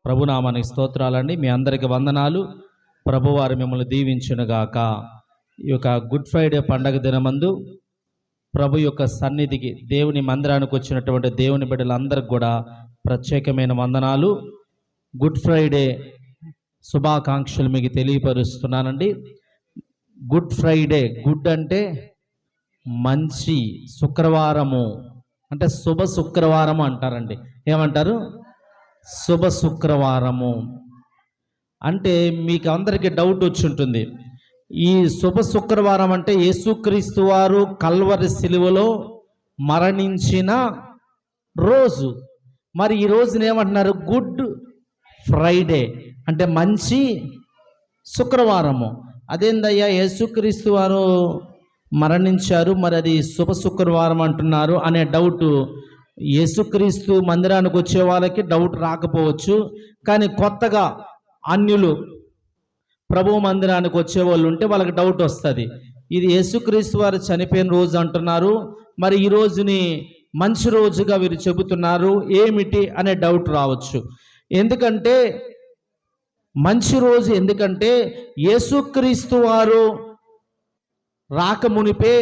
ప్రభునామానికి స్తోత్రాలండి. మీ అందరికి వందనాలు. ప్రభువారు మిమ్మల్ని దీవించునుగాక. ఈ యొక్క గుడ్ ఫ్రైడే పండగ దినమందు ప్రభు యొక్క సన్నిధికి, దేవుని మందిరానికి వచ్చినటువంటి దేవుని బిడ్డలందరికీ కూడా ప్రత్యేకమైన వందనాలు, గుడ్ ఫ్రైడే శుభాకాంక్షలు మీకు తెలియపరుస్తున్నానండి. గుడ్ ఫ్రైడే, గుడ్ అంటే మంచి, శుక్రవారము అంటే శుభ శుక్రవారము అంటారండి. ఏమంటారు? శుభ శుక్రవారము అంటే మీకు అందరికీ డౌట్ వచ్చి ఉంటుంది. ఈ శుభ శుక్రవారం అంటే యేసుక్రీస్తు వారు కల్వరి శిలువలో మరణించిన రోజు. మరి ఈ రోజున ఏమంటున్నారు? గుడ్ ఫ్రైడే అంటే మంచి శుక్రవారము. అదేందయ్యా, యేసుక్రీస్తు వారు మరణించారు, మరి అది శుభ శుక్రవారం అంటున్నారు అనే డౌట్ యేసుక్రీస్తు మందిరానికి వచ్చే వాళ్ళకి డౌట్ రాకపోవచ్చు. కానీ కొత్తగా అన్యులు ప్రభు మందిరానికి వచ్చే వాళ్ళు ఉంటే వాళ్ళకి డౌట్ వస్తుంది. ఇది యేసుక్రీస్తు వారు చనిపోయిన రోజు అంటున్నారు, మరి ఈ రోజుని మంచి రోజుగా వీరు చెబుతున్నారు, ఏమిటి అనే డౌట్ రావచ్చు. ఎందుకంటే మంచి రోజు, ఎందుకంటే యేసుక్రీస్తు వారు రాకమునిపే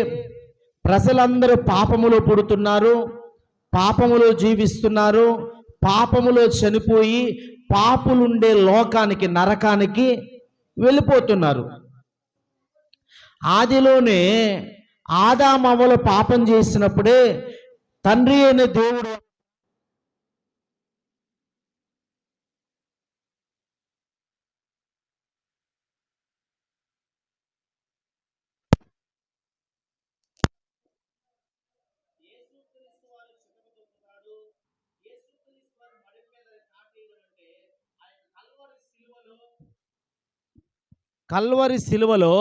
ప్రజలందరూ పాపములో పుడుతున్నారు, పాపములో జీవిస్తున్నారు, పాపములో చనిపోయి పాపులుండే లోకానికి, నరకానికి వెళ్ళిపోతున్నారు. ఆదిలోనే ఆదామవ్వలు పాపం చేసినప్పుడే తండ్రి అయిన దేవుడు కల్వరి సిలువలో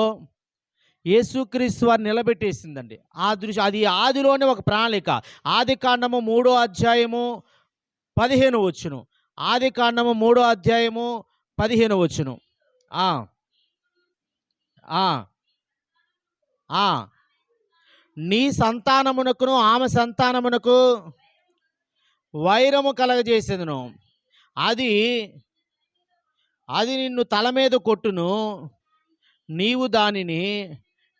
యేసుక్రీస్తు వారు నిలబెట్టేసిందండి. ఆ దృశ్యం, అది ఆదిలోనే ఒక ప్రణాళిక. ఆది కాండము 3వ అధ్యాయము 15వ వచనం. ఆది కాండము 3వ అధ్యాయము 15వ వచనం. నీ సంతానమునకును ఆమె సంతానమునకు వైరము కలగజేసేదను, అది నిన్ను తల మీద కొట్టును, నీవు దానిని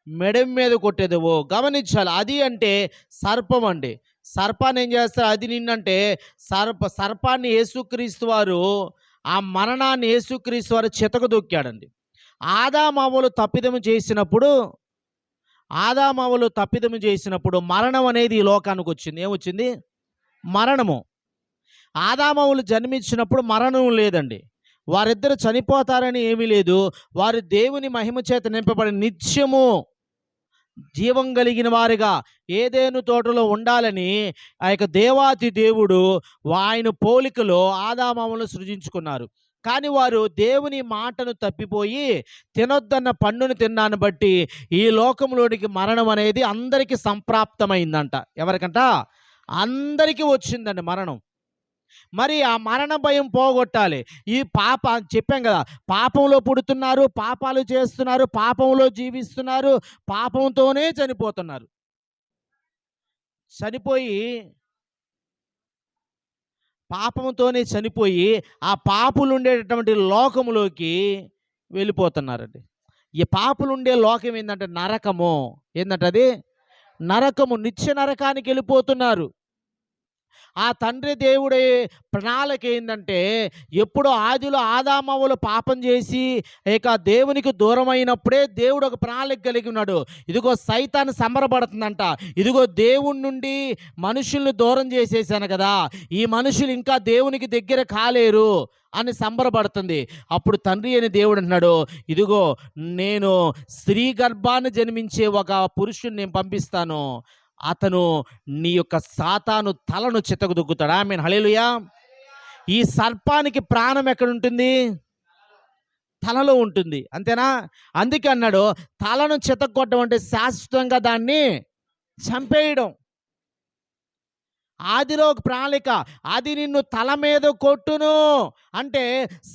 మెడెం మీద కొట్టేదవో. గమనించాలి, అది అంటే సర్పం అండి. సర్పాన్ని ఏం చేస్తారు? అది నిన్నంటే సర్పాన్ని యేసుక్రీస్తు వారు, ఆ మరణాన్ని యేసుక్రీస్తు వారు చితకు దొక్కాడండి. ఆదామవ్వలు తప్పిదము చేసినప్పుడు మరణం అనేది ఈ లోకానికి వచ్చింది. ఏమొచ్చింది? మరణము. ఆదామవ్వలు జన్మించినప్పుడు మరణం లేదండి. వారిద్దరు చనిపోతారని ఏమీ లేదు. వారు దేవుని మహిమ చేత నింపబడి నిత్యము జీవం కలిగిన వారిగా ఏదేను తోటలో ఉండాలని ఆ యొక్క దేవాతి దేవుడు ఆయన పోలికలో ఆదామవ్వలను సృజించుకున్నారు. కానీ వారు దేవుని మాటను తప్పిపోయి తినొద్దన్న పండును తిన్నాను బట్టి ఈ లోకంలోనికి మరణం అనేది అందరికీ సంప్రాప్తమైందంట. ఎవరికంట? అందరికీ వచ్చిందండి మరణం. మరి ఆ మరణ భయం పోగొట్టాలి. ఈ చెప్పాం కదా, పాపంలో పుడుతున్నారు, పాపాలు చేస్తున్నారు, పాపంలో జీవిస్తున్నారు, పాపంతోనే చనిపోతున్నారు. పాపంతోనే చనిపోయి ఆ పాపులు ఉండేటటువంటి లోకములోకి వెళ్ళిపోతున్నారండి. ఈ పాపులు ఉండే లోకం ఏంటంటే నరకము. ఏంటంటే అది నరకము, నిత్య నరకానికి వెళ్ళిపోతున్నారు. ఆ తండ్రి దేవుడే ప్రణాళిక ఏంటంటే, ఎప్పుడో ఆదిలో ఆదామవ్వలు పాపం చేసి ఇక దేవునికి దూరం అయినప్పుడే దేవుడు ఒక ప్రణాళిక కలిగి ఉన్నాడు. ఇదిగో సైతాన్ని సంబరపడుతుందంట, ఇదిగో దేవుని నుండి మనుషుల్ని దూరం చేసేసాను కదా, ఈ మనుషులు ఇంకా దేవునికి దగ్గర కాలేరు అని సంబరపడుతుంది. అప్పుడు తండ్రి అని దేవుడు అంటున్నాడు, ఇదిగో నేను స్త్రీ గర్భాన్ని జన్మించే ఒక పురుషుని నేను పంపిస్తాను, అతను నీ యొక్క సాతాను తలను చితకదొక్కుతాడు. ఆమేన్, హల్లెలూయా. ఈ సర్పానికి ప్రాణం ఎక్కడ ఉంటుంది? తలలో ఉంటుంది, అంతేనా? అందుకే అన్నాడు, తలను చితకొట్టడం అంటే శాశ్వతంగా దాన్ని చంపేయడం. ఆదిలో ఒక ప్రణాళిక, అది నిన్ను తల మీద కొట్టును అంటే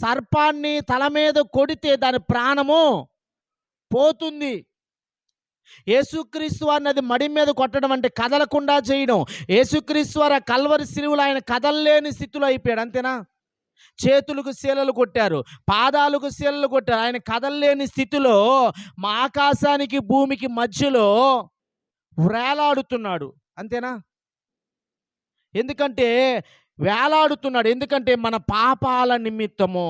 సర్పాన్ని తల మీద కొడితే దాని ప్రాణము పోతుంది. యేసుక్రీస్తు వారిని అది మడి మీద కొట్టడం అంటే కదలకుండా చేయడం. యేసుక్రీస్తు వారు కల్వరి శిలువలో ఆయన కదలలేని స్థితిలో అయిపోయాడు, అంతేనా? చేతులకు శీలలు కొట్టారు, పాదాలకు శీలలు కొట్టారు. ఆయన కదలలేని స్థితిలో మా ఆకాశానికి భూమికి మధ్యలో వేలాడుతున్నాడు. అంతేనా? ఎందుకంటే వేలాడుతున్నాడు, ఎందుకంటే మన పాపాల నిమిత్తము.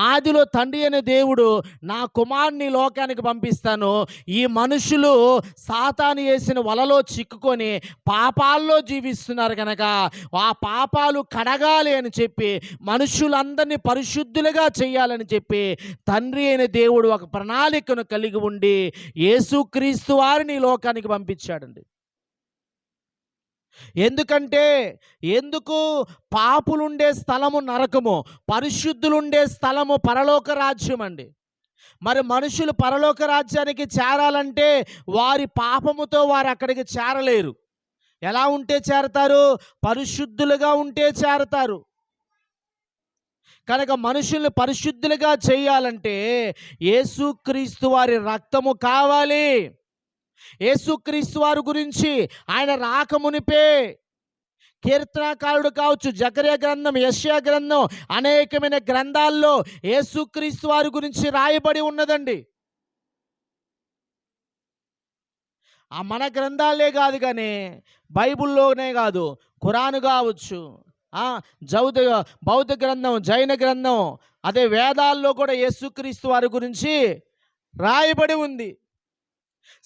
ఆదిలో తండ్రి అనే దేవుడు నా కుమారుని లోకానికి పంపిస్తాను, ఈ మనుషులు సాతాను వేసిన వలలో చిక్కుకొని పాపాల్లో జీవిస్తున్నారు కనుక ఆ పాపాలు కడగాలి అని చెప్పి మనుషులందరినీ పరిశుద్ధులుగా చేయాలని చెప్పి తండ్రి అయిన దేవుడు ఒక ప్రణాళికను కలిగి ఉండి యేసుక్రీస్తు వారిని లోకానికి పంపించాడండి. ఎందుకు పాపులుండే స్థలము నరకము, పరిశుద్ధులుండే స్థలము పరలోక రాజ్యం అండి. మరి మనుషులు పరలోక రాజ్యానికి చేరాలంటే వారి పాపముతో వారు అక్కడికి చేరలేరు. ఎలా ఉంటే చేరతారు? పరిశుద్ధులుగా ఉంటే చేరతారు. కనుక మనుషుల్ని పరిశుద్ధులుగా చేయాలంటే యేసుక్రీస్తు వారి రక్తము కావాలి. యేసుక్రీస్తు వారి గురించి ఆయన రాకమునిపే కీర్తనకారుడు కావచ్చు, జకర్యా గ్రంథం, యెషయా గ్రంథం, అనేకమైన గ్రంథాల్లో యేసుక్రీస్తు వారి గురించి రాయబడి ఉన్నదండి. ఆ మన గ్రంథాలే కాదు, కానీ బైబిల్లోనే కాదు, ఖురాను కావచ్చు, బౌద్ధ గ్రంథం, జైన గ్రంథం, అదే వేదాల్లో కూడా యేసుక్రీస్తు వారి గురించి రాయబడి ఉంది.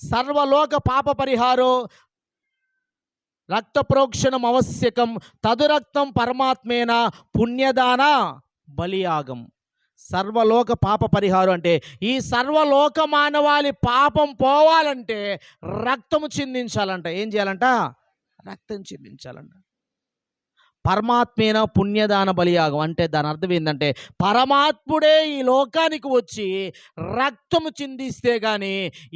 సర్వలోక పాప పరిహారో రక్త ప్రోక్షణం ఆవశ్యకం, తదురక్తం పరమాత్మేన పుణ్యదాన బలియాగం. సర్వలోక పాప పరిహారం అంటే ఈ సర్వలోక మానవాళి పాపం పోవాలంటే రక్తము చిందించాలంట. ఏం చేయాలంట? రక్తం చిందించాలంట. పరమాత్మేన పుణ్యదాన బలియాగం అంటే దాని అర్థం ఏంటంటే పరమాత్ముడే ఈ లోకానికి వచ్చి రక్తము చిందిస్తే కానీ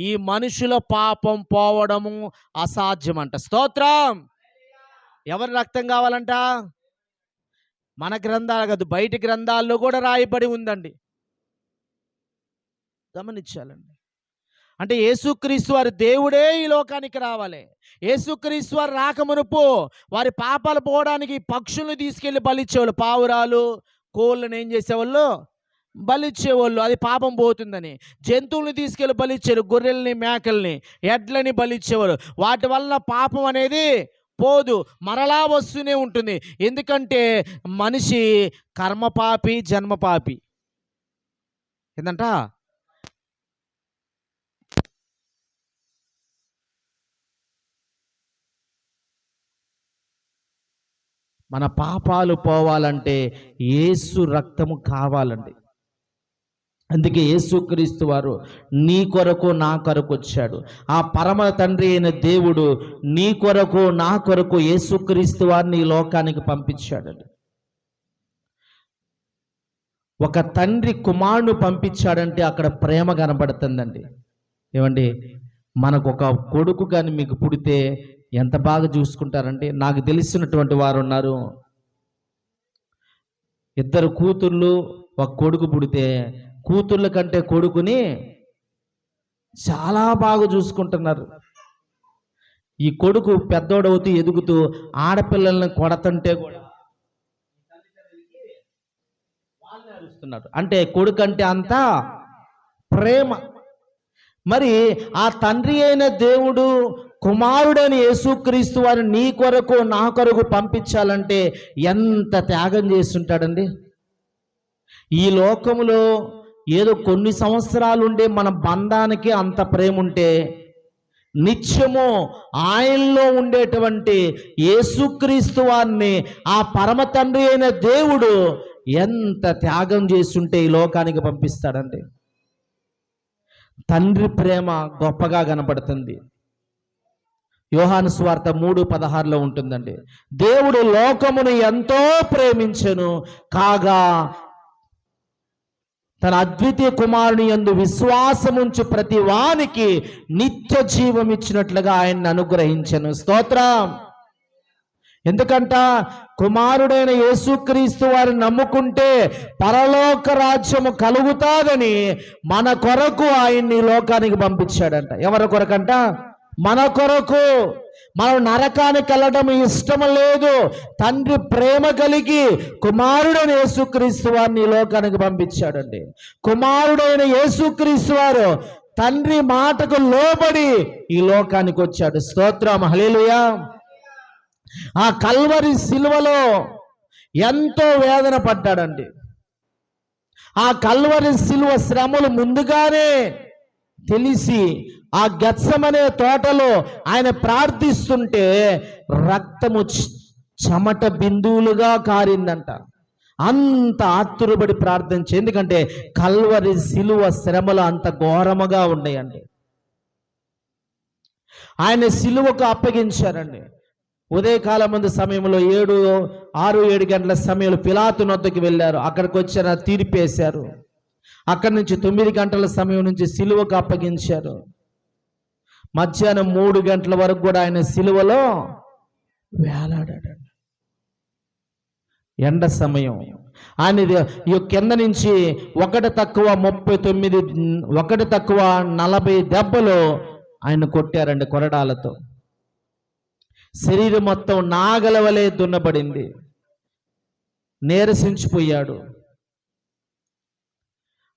ఈ మనుషుల పాపం పోవడము అసాధ్యమంట. స్తోత్రం. ఎవరి రక్తం కావాలంట? మన గ్రంథాలు కాదు, బయటి గ్రంథాల్లో కూడా రాయబడి ఉందండి. గమనించాలండి. అంటే యేసుక్రీస్తు వారి దేవుడే ఈ లోకానికి రావాలి. యేసుక్రీస్తు వారు రాకమునుపు వారి పాపాలు పోవడానికి పక్షులను తీసుకెళ్ళి బలిచ్చేవాళ్ళు. పావురాలు, కోళ్ళని ఏం చేసేవాళ్ళు? బలిచ్చేవాళ్ళు. అది పాపం పోతుందని. జంతువులను తీసుకెళ్ళి బలిచ్చారు, గొర్రెల్ని, మేకల్ని, ఎడ్లని బలిచ్చేవారు. వాటి వల్ల పాపం అనేది పోదు, మరలా వస్తూనే ఉంటుంది. ఎందుకంటే మనిషి కర్మపాపి, జన్మపాపి. ఏంటంట? మన పాపాలు పోవాలంటే యేసు రక్తము కావాలండి. అందుకే యేసుక్రీస్తు వారు నీ కొరకు నా కొరకు వచ్చాడు. ఆ పరమ తండ్రి అయిన దేవుడు నీ కొరకు నా కొరకు యేసుక్రీస్తు వారిని ఈ లోకానికి పంపించాడండి. ఒక తండ్రి కుమారుడు పంపించాడంటే అక్కడ ప్రేమ కనబడుతుందండి. ఏమండి, మనకు ఒక కొడుకు కానీ మీకు పుడితే ఎంత బాగా చూసుకుంటారంటే, నాకు తెలిసినటువంటి వారు ఉన్నారు, ఇద్దరు కూతుర్లు ఒక కొడుకు పుడితే కూతుర్ల కంటే కొడుకుని చాలా బాగా చూసుకుంటున్నారు. ఈ కొడుకు పెద్దోడవుతూ ఎదుగుతూ ఆడపిల్లల్ని కొడతంటే కూడా వాళ్ళని అరుస్తున్నారు. అంటే కొడుకు అంటే అంత ప్రేమ. మరి ఆ తండ్రి అయిన దేవుడు కుమారుడైన యేసుక్రీస్తు వారిని నీ కొరకు నా కొరకు పంపించాలంటే ఎంత త్యాగం చేస్తుంటాడండి. ఈ లోకములో ఏదో కొన్ని సంవత్సరాలు ఉండే మన బంధానికి అంత ప్రేమ ఉంటే, నిత్యము ఆయనలో ఉండేటువంటి యేసుక్రీస్తు వారిని ఆ పరమ తండ్రి అయిన దేవుడు ఎంత త్యాగం చేస్తుంటే ఈ లోకానికి పంపిస్తాడండి. తండ్రి ప్రేమ గొప్పగా కనబడుతుంది. యోహాను సువార్త 3:16 ఉంటుందండి. దేవుడు లోకమును ఎంతో ప్రేమించెను కాగా తన అద్వితీయ కుమారుని యందు విశ్వాసముంచు ప్రతి వానికి నిత్య జీవం ఇచ్చినట్లుగా ఆయన్ని అనుగ్రహించెను. స్తోత్రం. ఎందుకంట కుమారుడైన యేసుక్రీస్తు వారిని నమ్ముకుంటే పరలోక రాజ్యము కలుగుతాదని మన కొరకు ఆయన్ని లోకానికి పంపించాడంట. ఎవరి కొరకంట? మన కొరకు. మనం నరకానికి వెళ్ళడం ఇష్టం లేదు. తండ్రి ప్రేమ కలిగి కుమారుడైన యేసుక్రీస్తు వారిని ఈ లోకానికి పంపించాడండి. కుమారుడైన యేసుక్రీస్తు వారు తండ్రి మాటకు లోబడి ఈ లోకానికి వచ్చాడు. స్తోత్రం, హల్లెలూయా. ఆ కల్వరి సిలువలో ఎంతో వేదన పడ్డాడండి. ఆ కల్వరి సిలువ శ్రమలు ముందుగానే తెలిసి ఆ గెత్సెమనే తోటలో ఆయన ప్రార్థిస్తుంటే రక్తము చెమట బిందువులుగా కారిందంట. అంత ఆతురపడి ప్రార్థించి, ఎందుకంటే కల్వరి సిలువ శ్రమలు అంత ఘోరముగా ఉన్నాయండి. ఆయన సిలువకు అప్పగించారండి. ఉదయకాలం ముందు సమయంలో 6-7 గంటల సమయంలో పిలాతు నొద్దకు వెళ్ళారు. అక్కడికి వచ్చారు, తీర్పేశారు. అక్కడి నుంచి 9 గంటల సమయం నుంచి సిలువకు అప్పగించారు. మధ్యాహ్నం 3 గంటల వరకు కూడా ఆయన సిలువలో వేలాడాడు. ఎండ సమయం. ఆయన కింద నుంచి 1 తక్కువ 40 దెబ్బలు ఆయన కొట్టారండి కొరడాలతో. శరీరం మొత్తం నాగల వలె దున్నబడింది. నీరసించిపోయాడు.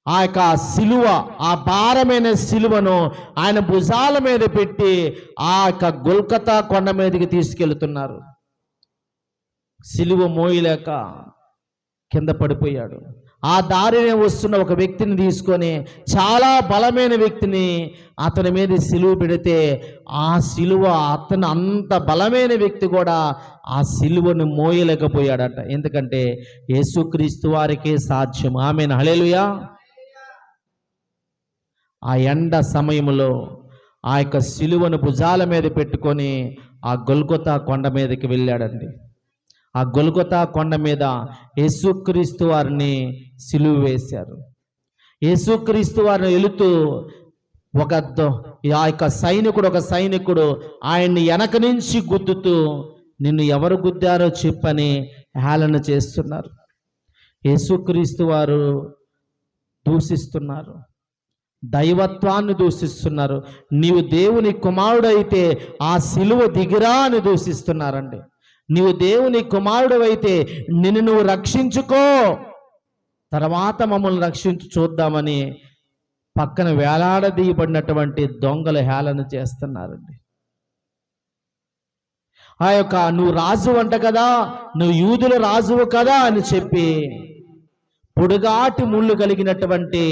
ఆ యొక్క సిలువ, ఆ భారమైన సిలువను ఆయన భుజాల మీద పెట్టి ఆ యొక్క గొల్గొతా కొండ మీదకి తీసుకెళ్తున్నారు. సిలువ మోయలేక కింద పడిపోయాడు. ఆ దారినే వస్తున్న ఒక వ్యక్తిని తీసుకొని, చాలా బలమైన వ్యక్తిని అతని మీద సిలువ పెడితే ఆ సిలువ, అతను అంత బలమైన వ్యక్తి కూడా ఆ సిలువను మోయలేకపోయాడట. ఎందుకంటే యేసుక్రీస్తు వారికే సాధ్యం. ఆమేన్, హల్లెలూయా. ఆ ఎండ సమయంలో ఆ యొక్క సిలువను భుజాల మీద పెట్టుకొని ఆ గొల్గొతా కొండ మీదకి వెళ్ళాడండి. ఆ గొల్గొతా కొండ మీద యేసుక్రీస్తు వారిని సిలువ వేశారు. యేసుక్రీస్తు వారిని వెళుతూ ఆ యొక్క ఒక సైనికుడు ఆయన్ని వెనక నుంచి గుద్దుతూ, నిన్ను ఎవరు గుద్దారో చెప్పని హేళన చేస్తున్నారు. యేసుక్రీస్తు వారు దూషిస్తున్నారు, దైవత్వాన్ని దూషిస్తున్నారు. నీవు దేవుని కుమారుడు అయితే ఆ సిలువ దిగిరా అని దూషిస్తున్నారండి. నీవు దేవుని కుమారుడు అయితే నిన్ను నువ్వు రక్షించుకో, తర్వాత మమ్మల్ని రక్షించు చూద్దామని పక్కన వేలాడదీయబడినటువంటి దొంగలు హేళన చేస్తున్నారండి. ఆ యొక్క నువ్వు రాజు అంట కదా, నువ్వు యూదుల రాజువు కదా అని చెప్పి పొడుగాటి ముళ్ళు కలిగినటువంటి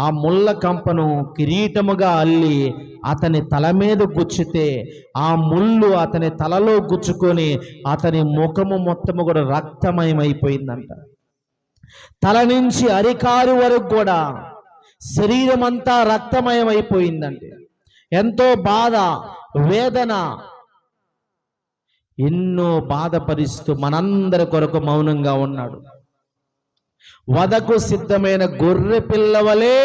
ఆ ముళ్ళ కంపను కిరీటముగా అల్లి అతని తల మీద గుచ్చితే ఆ ముళ్ళు అతని తలలో గుచ్చుకొని అతని ముఖము మొత్తము కూడా రక్తమయమైపోయిందంట. తల నుంచి అరికారు వరకు కూడా శరీరం అంతా రక్తమయమైపోయిందండి. ఎంతో బాధ, వేదన, ఎన్నో బాధపరుస్తూ మనందరి కొరకు మౌనంగా ఉన్నాడు. వధకు సిద్ధమైన గొర్రె పిల్లవలే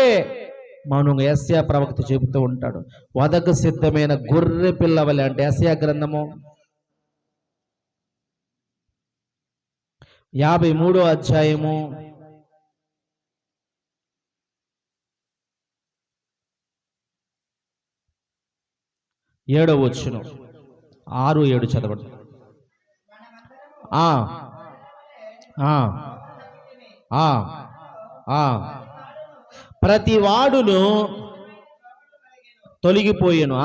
మౌనంగా యెషయా ప్రవక్త చెబుతూ ఉంటాడు. వధకు సిద్ధమైన గొర్రె పిల్లవలే అంటే యెషయా గ్రంథము 53వ అధ్యాయము 7వ వచనం, 6-7 చదవండి. ప్రతి వాడును తొలగిపోయాను,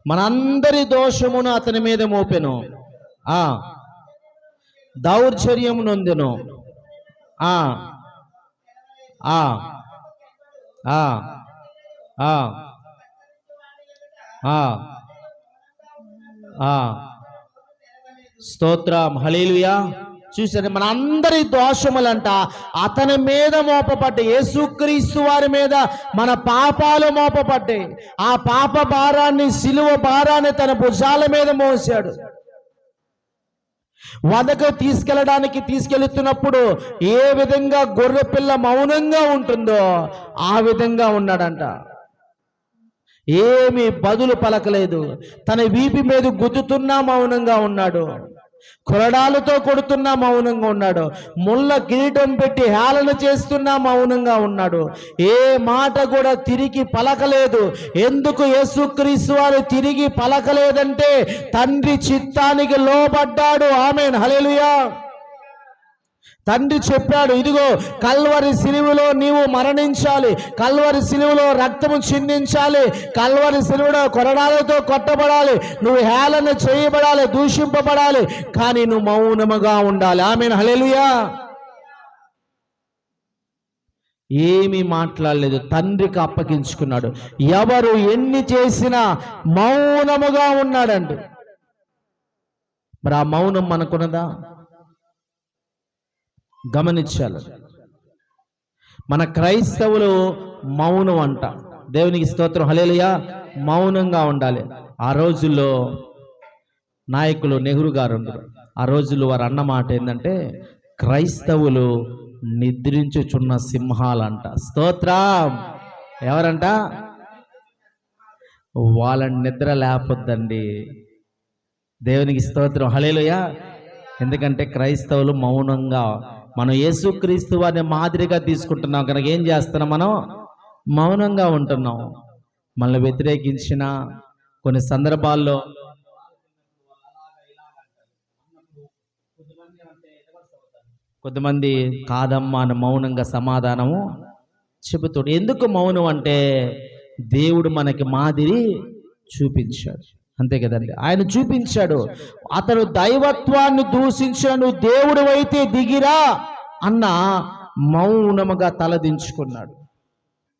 మనందరి దోషమును అతని మీద మోపెను, దౌర్జన్యం నొందెను, స్తోత్రం, హల్లెలూయా. చూసారు, మన అందరి దోషములంట అతని మీద మోపబడ్డాయి. యేసుక్రీస్తు వారి మీద మన పాపాలు మోపబడ్డాయి. ఆ పాప భారాన్ని, సిలువ భారాన్ని తన భుజాల మీద మోసాడు. వధకు తీసుకెళ్తున్నప్పుడు ఏ విధంగా గొర్రె పిల్ల మౌనంగా ఉంటుందో ఆ విధంగా ఉన్నాడంట. ఏమి బదులు పలకలేదు. తన వీపి మీద గుద్దుతున్నా మౌనంగా ఉన్నాడు. కొరడాలతో కొడుతున్నా మౌనంగా ఉన్నాడు. ముళ్ళ కిరీటం పెట్టి హేళన చేస్తున్నా మౌనంగా ఉన్నాడు. ఏ మాట కూడా తిరిగి పలకలేదు. ఎందుకు యేసుక్రీస్తు వారు తిరిగి పలకలేదంటే తండ్రి చిత్తానికి లోబడ్డాడు. ఆమేన్, హల్లెలూయా. తండ్రి చెప్పాడు, ఇదిగో కల్వరి సిలువలో నీవు మరణించాలి, కల్వరి సిలువలో రక్తము చిందించాలి, కల్వరి సిలువలో కొరడాలతో కొట్టబడాలి, నువ్వు హేళన చేయబడాలి, దూషింపబడాలి, కానీ నువ్వు మౌనముగా ఉండాలి. ఆమేన్, హల్లెలూయా. ఏమీ మాట్లాడలేదు, తండ్రికి అప్పగించుకున్నాడు. ఎవరు ఎన్ని చేసినా మౌనముగా ఉన్నాడండి. మరి ఆ మౌనం మనకున్నదా? గమనించాలి. మన క్రైస్తవులు మౌనం అంట. దేవునికి స్తోత్రం, హల్లెలూయా. మౌనంగా ఉండాలి. ఆ రోజుల్లో నాయకులు నెహ్రూ గారు ఉన్నారు. ఆ రోజుల్లో వారు అన్న మాట ఏంటంటే, క్రైస్తవులు నిద్రించుచున్న సింహాలంట. స్తోత్రం. ఎవరంట? వాళ్ళని నిద్ర లేపొద్దండి. దేవునికి స్తోత్రం, హల్లెలూయా. ఎందుకంటే క్రైస్తవులు మౌనంగా, మనం యేసుక్రీస్తు వారిని మాదిరిగా తీసుకుంటున్నాం కనుక ఏం చేస్తున్నాం? మనం మౌనంగా ఉంటున్నాం. మనల్ని వ్యతిరేకించిన కొన్ని సందర్భాల్లో కొంతమంది కాదమ్మా అని మౌనంగా సమాధానము చెబుతాడు. ఎందుకు మౌనం అంటే దేవుడు మనకి మాదిరి చూపించాడు, అంతే కదండి. ఆయన చూపించాడు. అతను దైవత్వాన్ని దూషించిన నువ్వు దేవుడు అయితే దిగిరా అన్న మౌనముగా తలదించుకున్నాడు.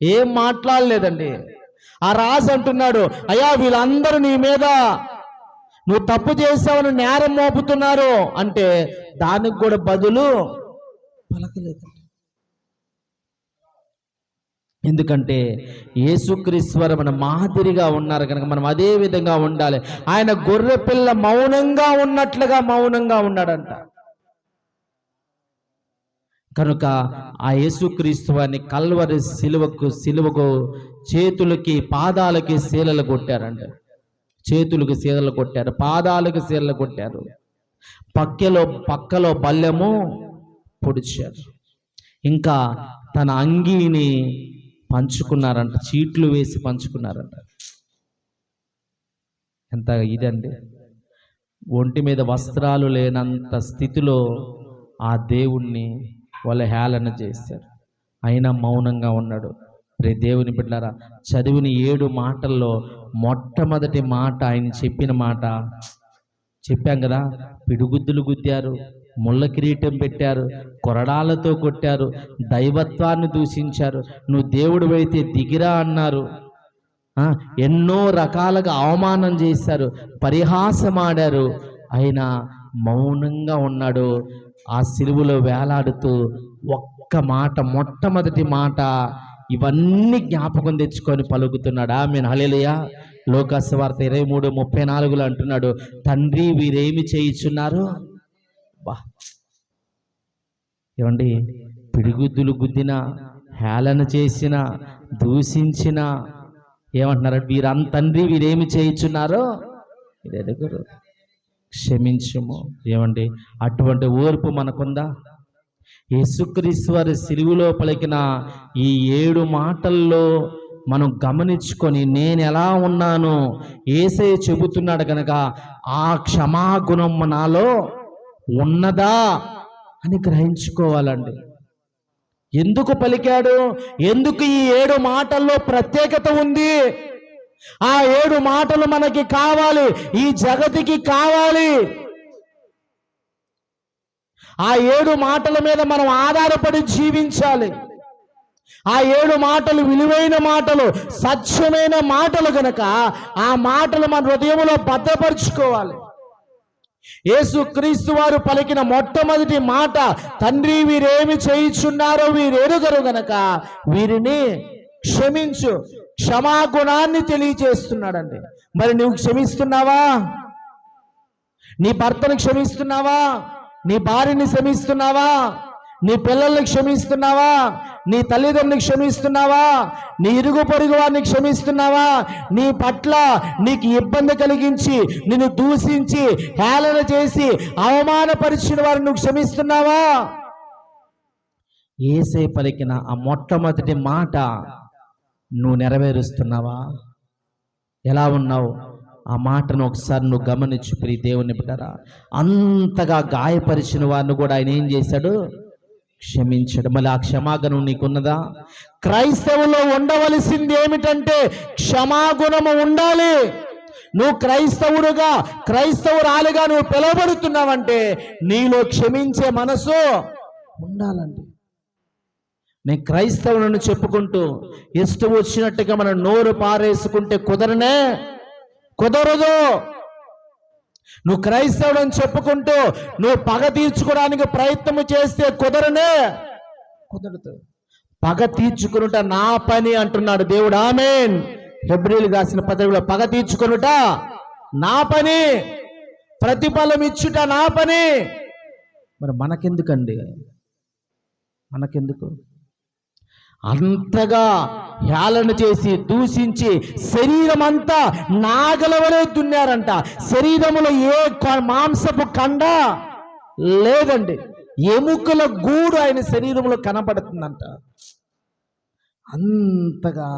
ఏం మాట్లాడలేదండి. ఆ రాజు అంటున్నాడు, అయ్యా వీళ్ళందరూ నీ మీద నువ్వు తప్పు చేసావని నేరం మోపుతున్నారు అంటే దానికి కూడా బదులు పలకలేదు. ఎందుకంటే యేసుక్రీస్తు వారు మన మాదిరిగా ఉన్నారు కనుక మనం అదే విధంగా ఉండాలి. ఆయన గొర్రె పిల్ల మౌనంగా ఉన్నట్లుగా మౌనంగా ఉన్నాడంట. కనుక ఆ యేసుక్రీస్తు వారిని కల్వరి సిలువకు చేతులకి పాదాలకి శీలలు కొట్టారంట. చేతులకు శీలలు కొట్టారు, పాదాలకు శీలలు కొట్టారు, పక్కలో బల్లెము పొడిచారు. ఇంకా తన అంగీని పంచుకున్నారంట, చీట్లు వేసి పంచుకున్నారంట. ఎంత ఇదండి. ఒంటి మీద వస్త్రాలు లేనంత స్థితిలో ఆ దేవుణ్ణి వాళ్ళు హేళన చేశారు. అయినా మౌనంగా ఉన్నాడు. రే దేవుని బిడ్డలారా, చదివిన 7 మాటల్లో మొట్టమొదటి మాట ఆయన చెప్పిన మాట చెప్పాం కదా. పిడుగుద్దులు గుద్దారు, ముళ్ళ కిరీటం పెట్టారు, కొరడాలతో కొట్టారు, దైవత్వాన్ని దూషించారు, నువ్వు దేవుడు అయితే దిగిరా అన్నారు, ఎన్నో రకాలుగా అవమానం చేశారు, పరిహాసమాడారు. అయినా మౌనంగా ఉన్నాడు. ఆ సిలువలో వేలాడుతూ ఒక్క మాట, మొట్టమొదటి మాట ఇవన్నీ జ్ఞాపకం తెచ్చుకొని పలుకుతున్నాడు. ఆమేన్, హల్లెలూయా. లోకాసు వార్త 23:34 అంటున్నాడు, తండ్రి వీరేమి చేయుచున్నారు? బా ఏమండి, పిడిగుద్దులు గుద్దిన, హేళన చేసిన, దూషించిన ఏమంటున్నారు? తండ్రి వీరేమి చేయుచున్నారో ఎరుగురు, క్షమించుము. ఏమండి, అటువంటి ఓర్పు మనకుందా? యేసుక్రీస్తు వారి సిలువలో పలికిన ఈ 7 మాటల్లో మనం గమనించుకొని నేను ఎలా ఉన్నానో యేసయ్య చెబుతున్నాడు కనుక ఆ క్షమాగుణం నాలో ఉన్నదా అని గ్రహించుకోవాలండి. ఎందుకు పలికాడు? ఎందుకు ఈ 7 మాటల్లో ప్రత్యేకత ఉంది? ఆ 7 మాటలు మనకి కావాలి, ఈ జగతికి కావాలి. ఆ 7 మాటల మీద మనం ఆధారపడి జీవించాలి. ఆ 7 మాటలు విలువైన మాటలు, సత్యమైన మాటలు గనక ఆ మాటలు మన హృదయంలో భద్రపరుచుకోవాలి. యేసుక్రీస్తు వారు పలికిన మొట్టమొదటి మాట, తండ్రి వీరేమి చేయుచున్నారో వీరు ఎరుగరు గనక వీరిని క్షమించు. క్షమాగుణాన్ని తెలియజేస్తున్నాడండి. మరి నువ్వు క్షమిస్తున్నావా? నీ భర్తను క్షమిస్తున్నావా? నీ భార్యని క్షమిస్తున్నావా? నీ పిల్లల్ని క్షమిస్తున్నావా? నీ తల్లిదండ్రుని క్షమిస్తున్నావా? నీ ఇరుగు పొరుగు వారిని క్షమిస్తున్నావా? నీ పట్ల నీకు ఇబ్బంది కలిగించి నిన్ను దూషించి హేళన చేసి అవమానపరిచిన వారిని నువ్వు క్షమిస్తున్నావా? యేసే పలికిన ఆ మొట్టమొదటి మాట నువ్వు నెరవేరుస్తున్నావా? ఎలా ఉన్నావు? ఆ మాటను ఒకసారి నువ్వు గమనించు ప్రియ దేవుని బిడ్డరా. అంతగా గాయపరిచిన వారిని కూడా ఆయన ఏం చేశాడు? క్షమించాడు. మళ్ళీ ఆ క్షమాగుణం నీకున్నదా? క్రైస్తవులో ఉండవలసింది ఏమిటంటే క్షమాగుణము ఉండాలి. నువ్వు క్రైస్తవుడుగా క్రైస్తవురాలిగా నువ్వు పిలువబడుతున్నావంటే నీలో క్షమించే మనసు ఉండాలండి. నేను క్రైస్తవులను చెప్పుకుంటూ ఇష్టం వచ్చినట్టుగా మనం నోరు పారేసుకుంటే కుదరదు. నువ్వు క్రైస్తవులను చెప్పుకుంటూ నువ్వు పగ తీర్చుకోవడానికి ప్రయత్నం చేస్తే కుదరదు. పగ తీర్చుకునుట నా పని అంటున్నాడు దేవుడు. ఆమేన్. హెబ్రీయులకు రాసిన పత్రికలో పగ తీర్చుకునుట నా పని, ప్రతిఫలం ఇచ్చుట నా పని. మరి మనకెందుకండి? అంతగా హేళన చేసి దూషించి శరీరం అంతా నాగలవలే దున్నారంట. శరీరములో ఏ మాంసపు కండ లేదండి, ఎముకల గూడు ఆయన శరీరంలో కనపడుతుందంట. అంతగా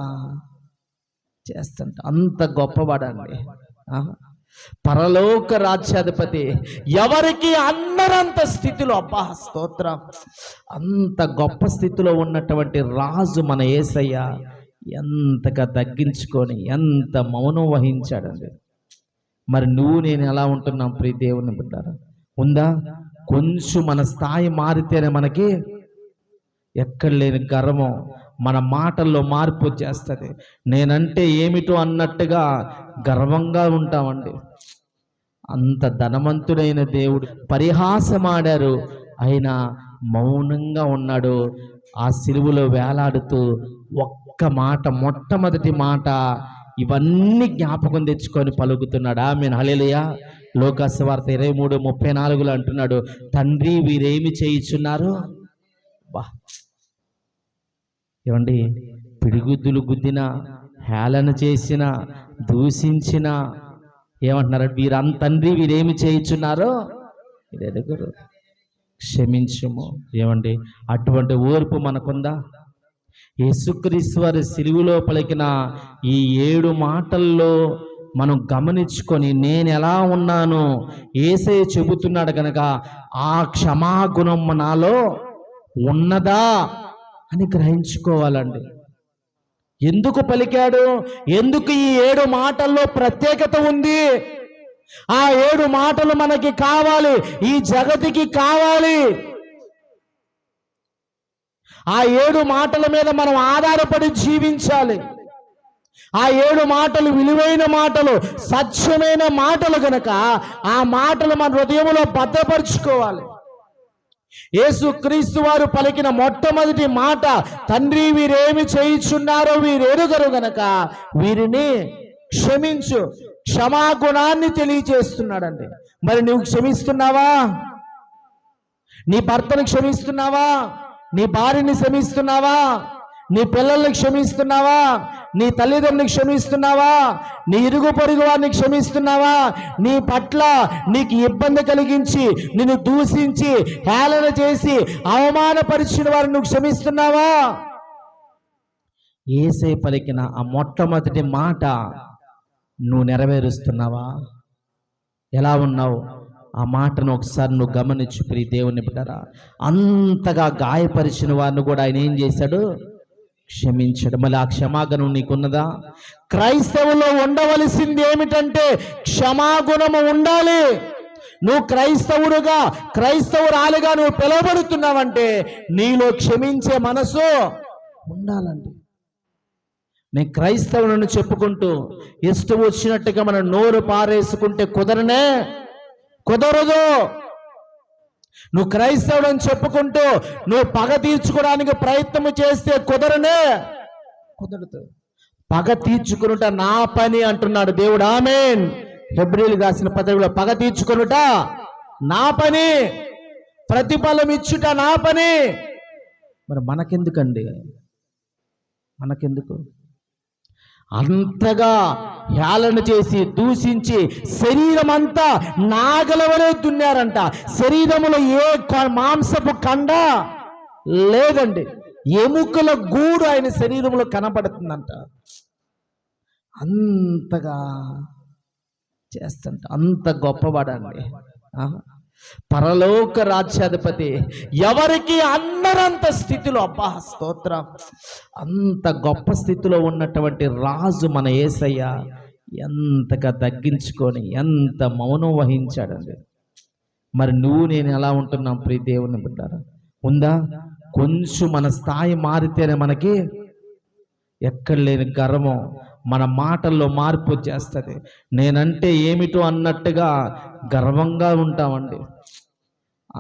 చేస్తుంట. అంత గొప్పవాడండి. పరలోక రాజ్యాధిపతి. ఎవరికి అందరంత స్థితిలో, అబ్బా స్తోత్రం, అంత గొప్ప స్థితిలో ఉన్నటువంటి రాజు మన యేసయ్య ఎంతగా తగ్గించుకొని ఎంత మౌనం వహించాడండి. మరి నువ్వు నేను ఎలా ఉంటున్నాం ప్రియ దేవుని బిడ్డారా? ఉందా? కొంచెం మన స్థాయి మారితేనే మనకి ఎక్కడ లేని గర్వం మన మాటల్లో మార్పు వచ్చేస్తుంది. నేనంటే ఏమిటో అన్నట్టుగా గర్వంగా ఉంటామండి. అంత ధనవంతుడైన దేవుడు పరిహాసమాడారు, అయినా మౌనంగా ఉన్నాడు. ఆ సిలువలో వేలాడుతూ ఒక్క మాట, మొట్టమొదటి మాట ఇవన్నీ జ్ఞాపకం తెచ్చుకొని పలుకుతున్నాడు. ఆమేన్, హల్లెలూయా. లోకాసువార్త 23:34 అంటున్నాడు, తండ్రి వీరేమి చేయుచున్నారు? ఏమండి, పిడిగుద్దులు గుద్దిన, హేళన చేసిన, దూషించిన ఏమంటున్నారు? తండ్రి వీరేమి చేయుచున్నారో ఎరుగురు, క్షమించుము. ఏమండి, అటువంటి ఓర్పు మనకుందా? యేసుక్రీస్తు వారి సిలువలో పలికిన ఈ 7 మాటల్లో మనం గమనించుకొని నేను ఎలా ఉన్నాను యేసే చెబుతున్నాడు కనుక ఆ క్షమాగుణం నాలో ఉన్నదా అని గ్రహించుకోవాలండి. ఎందుకు పలికాడు? ఎందుకు ఈ 7 మాటల్లో ప్రత్యేకత ఉంది? ఆ 7 మాటలు మనకి కావాలి, ఈ జగతికి కావాలి. ఆ 7 మాటల మీద మనం ఆధారపడి జీవించాలి. ఆ 7 మాటలు విలువైన మాటలు, సత్యమైన మాటలు గనక ఆ మాటలు మన హృదయంలో భద్రపరుచుకోవాలి. యేసుక్రీస్తు వారు పలికిన మొట్టమొదటి మాట, తండ్రి వీరేమి చేయుచున్నారో వీరెరుగరు గనక వీరిని క్షమించు. క్షమాగుణాన్ని తెలియజేస్తున్నాడండి. మరి నువ్వు క్షమిస్తున్నావా? నీ భర్తను క్షమిస్తున్నావా? నీ భార్యని క్షమిస్తున్నావా? నీ పిల్లల్ని క్షమిస్తున్నావా? నీ తల్లిదండ్రుని క్షమిస్తున్నావా? నీ ఇరుగు పొరుగు వారిని క్షమిస్తున్నావా? నీ పట్ల నీకు ఇబ్బంది కలిగించి నిన్ను దూషించి హేళన చేసి అవమానపరిచిన వారిని నువ్వు క్షమిస్తున్నావా? యేసే పలికిన ఆ మొట్టమొదటి మాట నువ్వు నెరవేరుస్తున్నావా? ఎలా ఉన్నావు? ఆ మాటను ఒకసారి నువ్వు గమనించు ప్రియ దేవుని బిడ్డరా. అంతగా గాయపరిచిన వారిని కూడా ఆయన ఏం చేశాడు? క్షమించాడు. మళ్ళీ ఆ క్షమాగుణం నీకున్నదా? క్రైస్తవులో ఉండవలసింది ఏమిటంటే క్షమాగుణము ఉండాలి. నువ్వు క్రైస్తవుడుగా క్రైస్తవురాలిగా నువ్వు పిలువబడుతున్నావంటే నీలో క్షమించే మనసు ఉండాలండి. నేను క్రైస్తవులను చెప్పుకుంటూ ఇష్టం వచ్చినట్టుగా మనం నోరు పారేసుకుంటే కుదరదు. నువ్వు క్రైస్తవుడని చెప్పుకుంటూ నువ్వు పగ తీర్చుకోవడానికి ప్రయత్నం చేస్తే కుదరదు. పగ తీర్చుకునుట నా పని అంటున్నాడు దేవుడు. ఆమేన్. హెబ్రీయులకు రాసిన పత్రికలో పగ తీర్చుకునుట నా పని, ప్రతిఫలం ఇచ్చుట నా పని. మరి మనకెందుకండి? మనకెందుకు? అంతగా హేళన చేసి దూషించి శరీరం అంతా నాగలవలే దున్నారంట. శరీరములో ఏ మాంసపు కండ లేదండి, ఎముకల గూడు ఆయన శరీరంలో కనపడుతుందంట. అంతగా చేస్తుంట. అంత గొప్పవాడండి. పరలోక రాజ్యాధిపతి, ఎవరికి అందరంత స్థితిలో, అబ్బా స్తోత్రం, అంత గొప్ప స్థితిలో ఉన్నటువంటి రాజు మన యేసయ్య ఎంతగా తగ్గించుకొని ఎంత మౌనం వహించాడండి. మరి నువ్వు నేను ఎలా ఉంటున్నాం ప్రియ దేవుని బిడ్డారా? ఉందా? కొంచెం మన స్థాయి మారితేనే మనకి ఎక్కడ లేని గర్వం, మన మాటల్లో మార్పు వచ్చేస్తుంది. నేనంటే ఏమిటో అన్నట్టుగా గర్వంగా ఉంటామండి.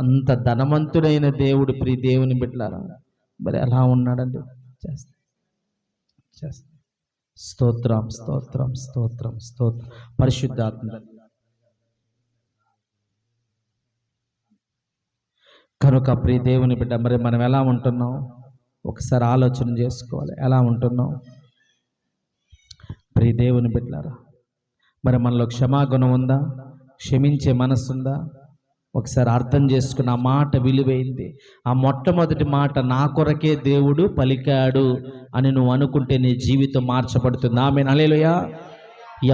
అంత ధనవంతుడైన దేవుడు ప్రియ దేవుని బిడ్డలారా మరి ఎలా ఉన్నాడండి? స్తోత్రం స్తోత్రం స్తోత్రం స్తోత్రం. పరిశుద్ధాత్మ కనుక ప్రియ దేవుని బిడ్డ, మరి మనం ఎలా ఉంటున్నాం? ఒకసారి ఆలోచన చేసుకోవాలి. ఎలా ఉంటున్నాం ప్రియ దేవుని బిడ్డలారా? మరి మనలో క్షమాగుణం ఉందా? క్షమించే మనసు ఉందా? ఒకసారి అర్థం చేసుకున్న ఆ మాట విలువైంది. ఆ మొట్టమొదటి మాట నా కొరకే దేవుడు పలికాడు అని నువ్వు అనుకుంటే నీ జీవితం మార్చబడుతుంది. ఆమేన్, హల్లెలూయా.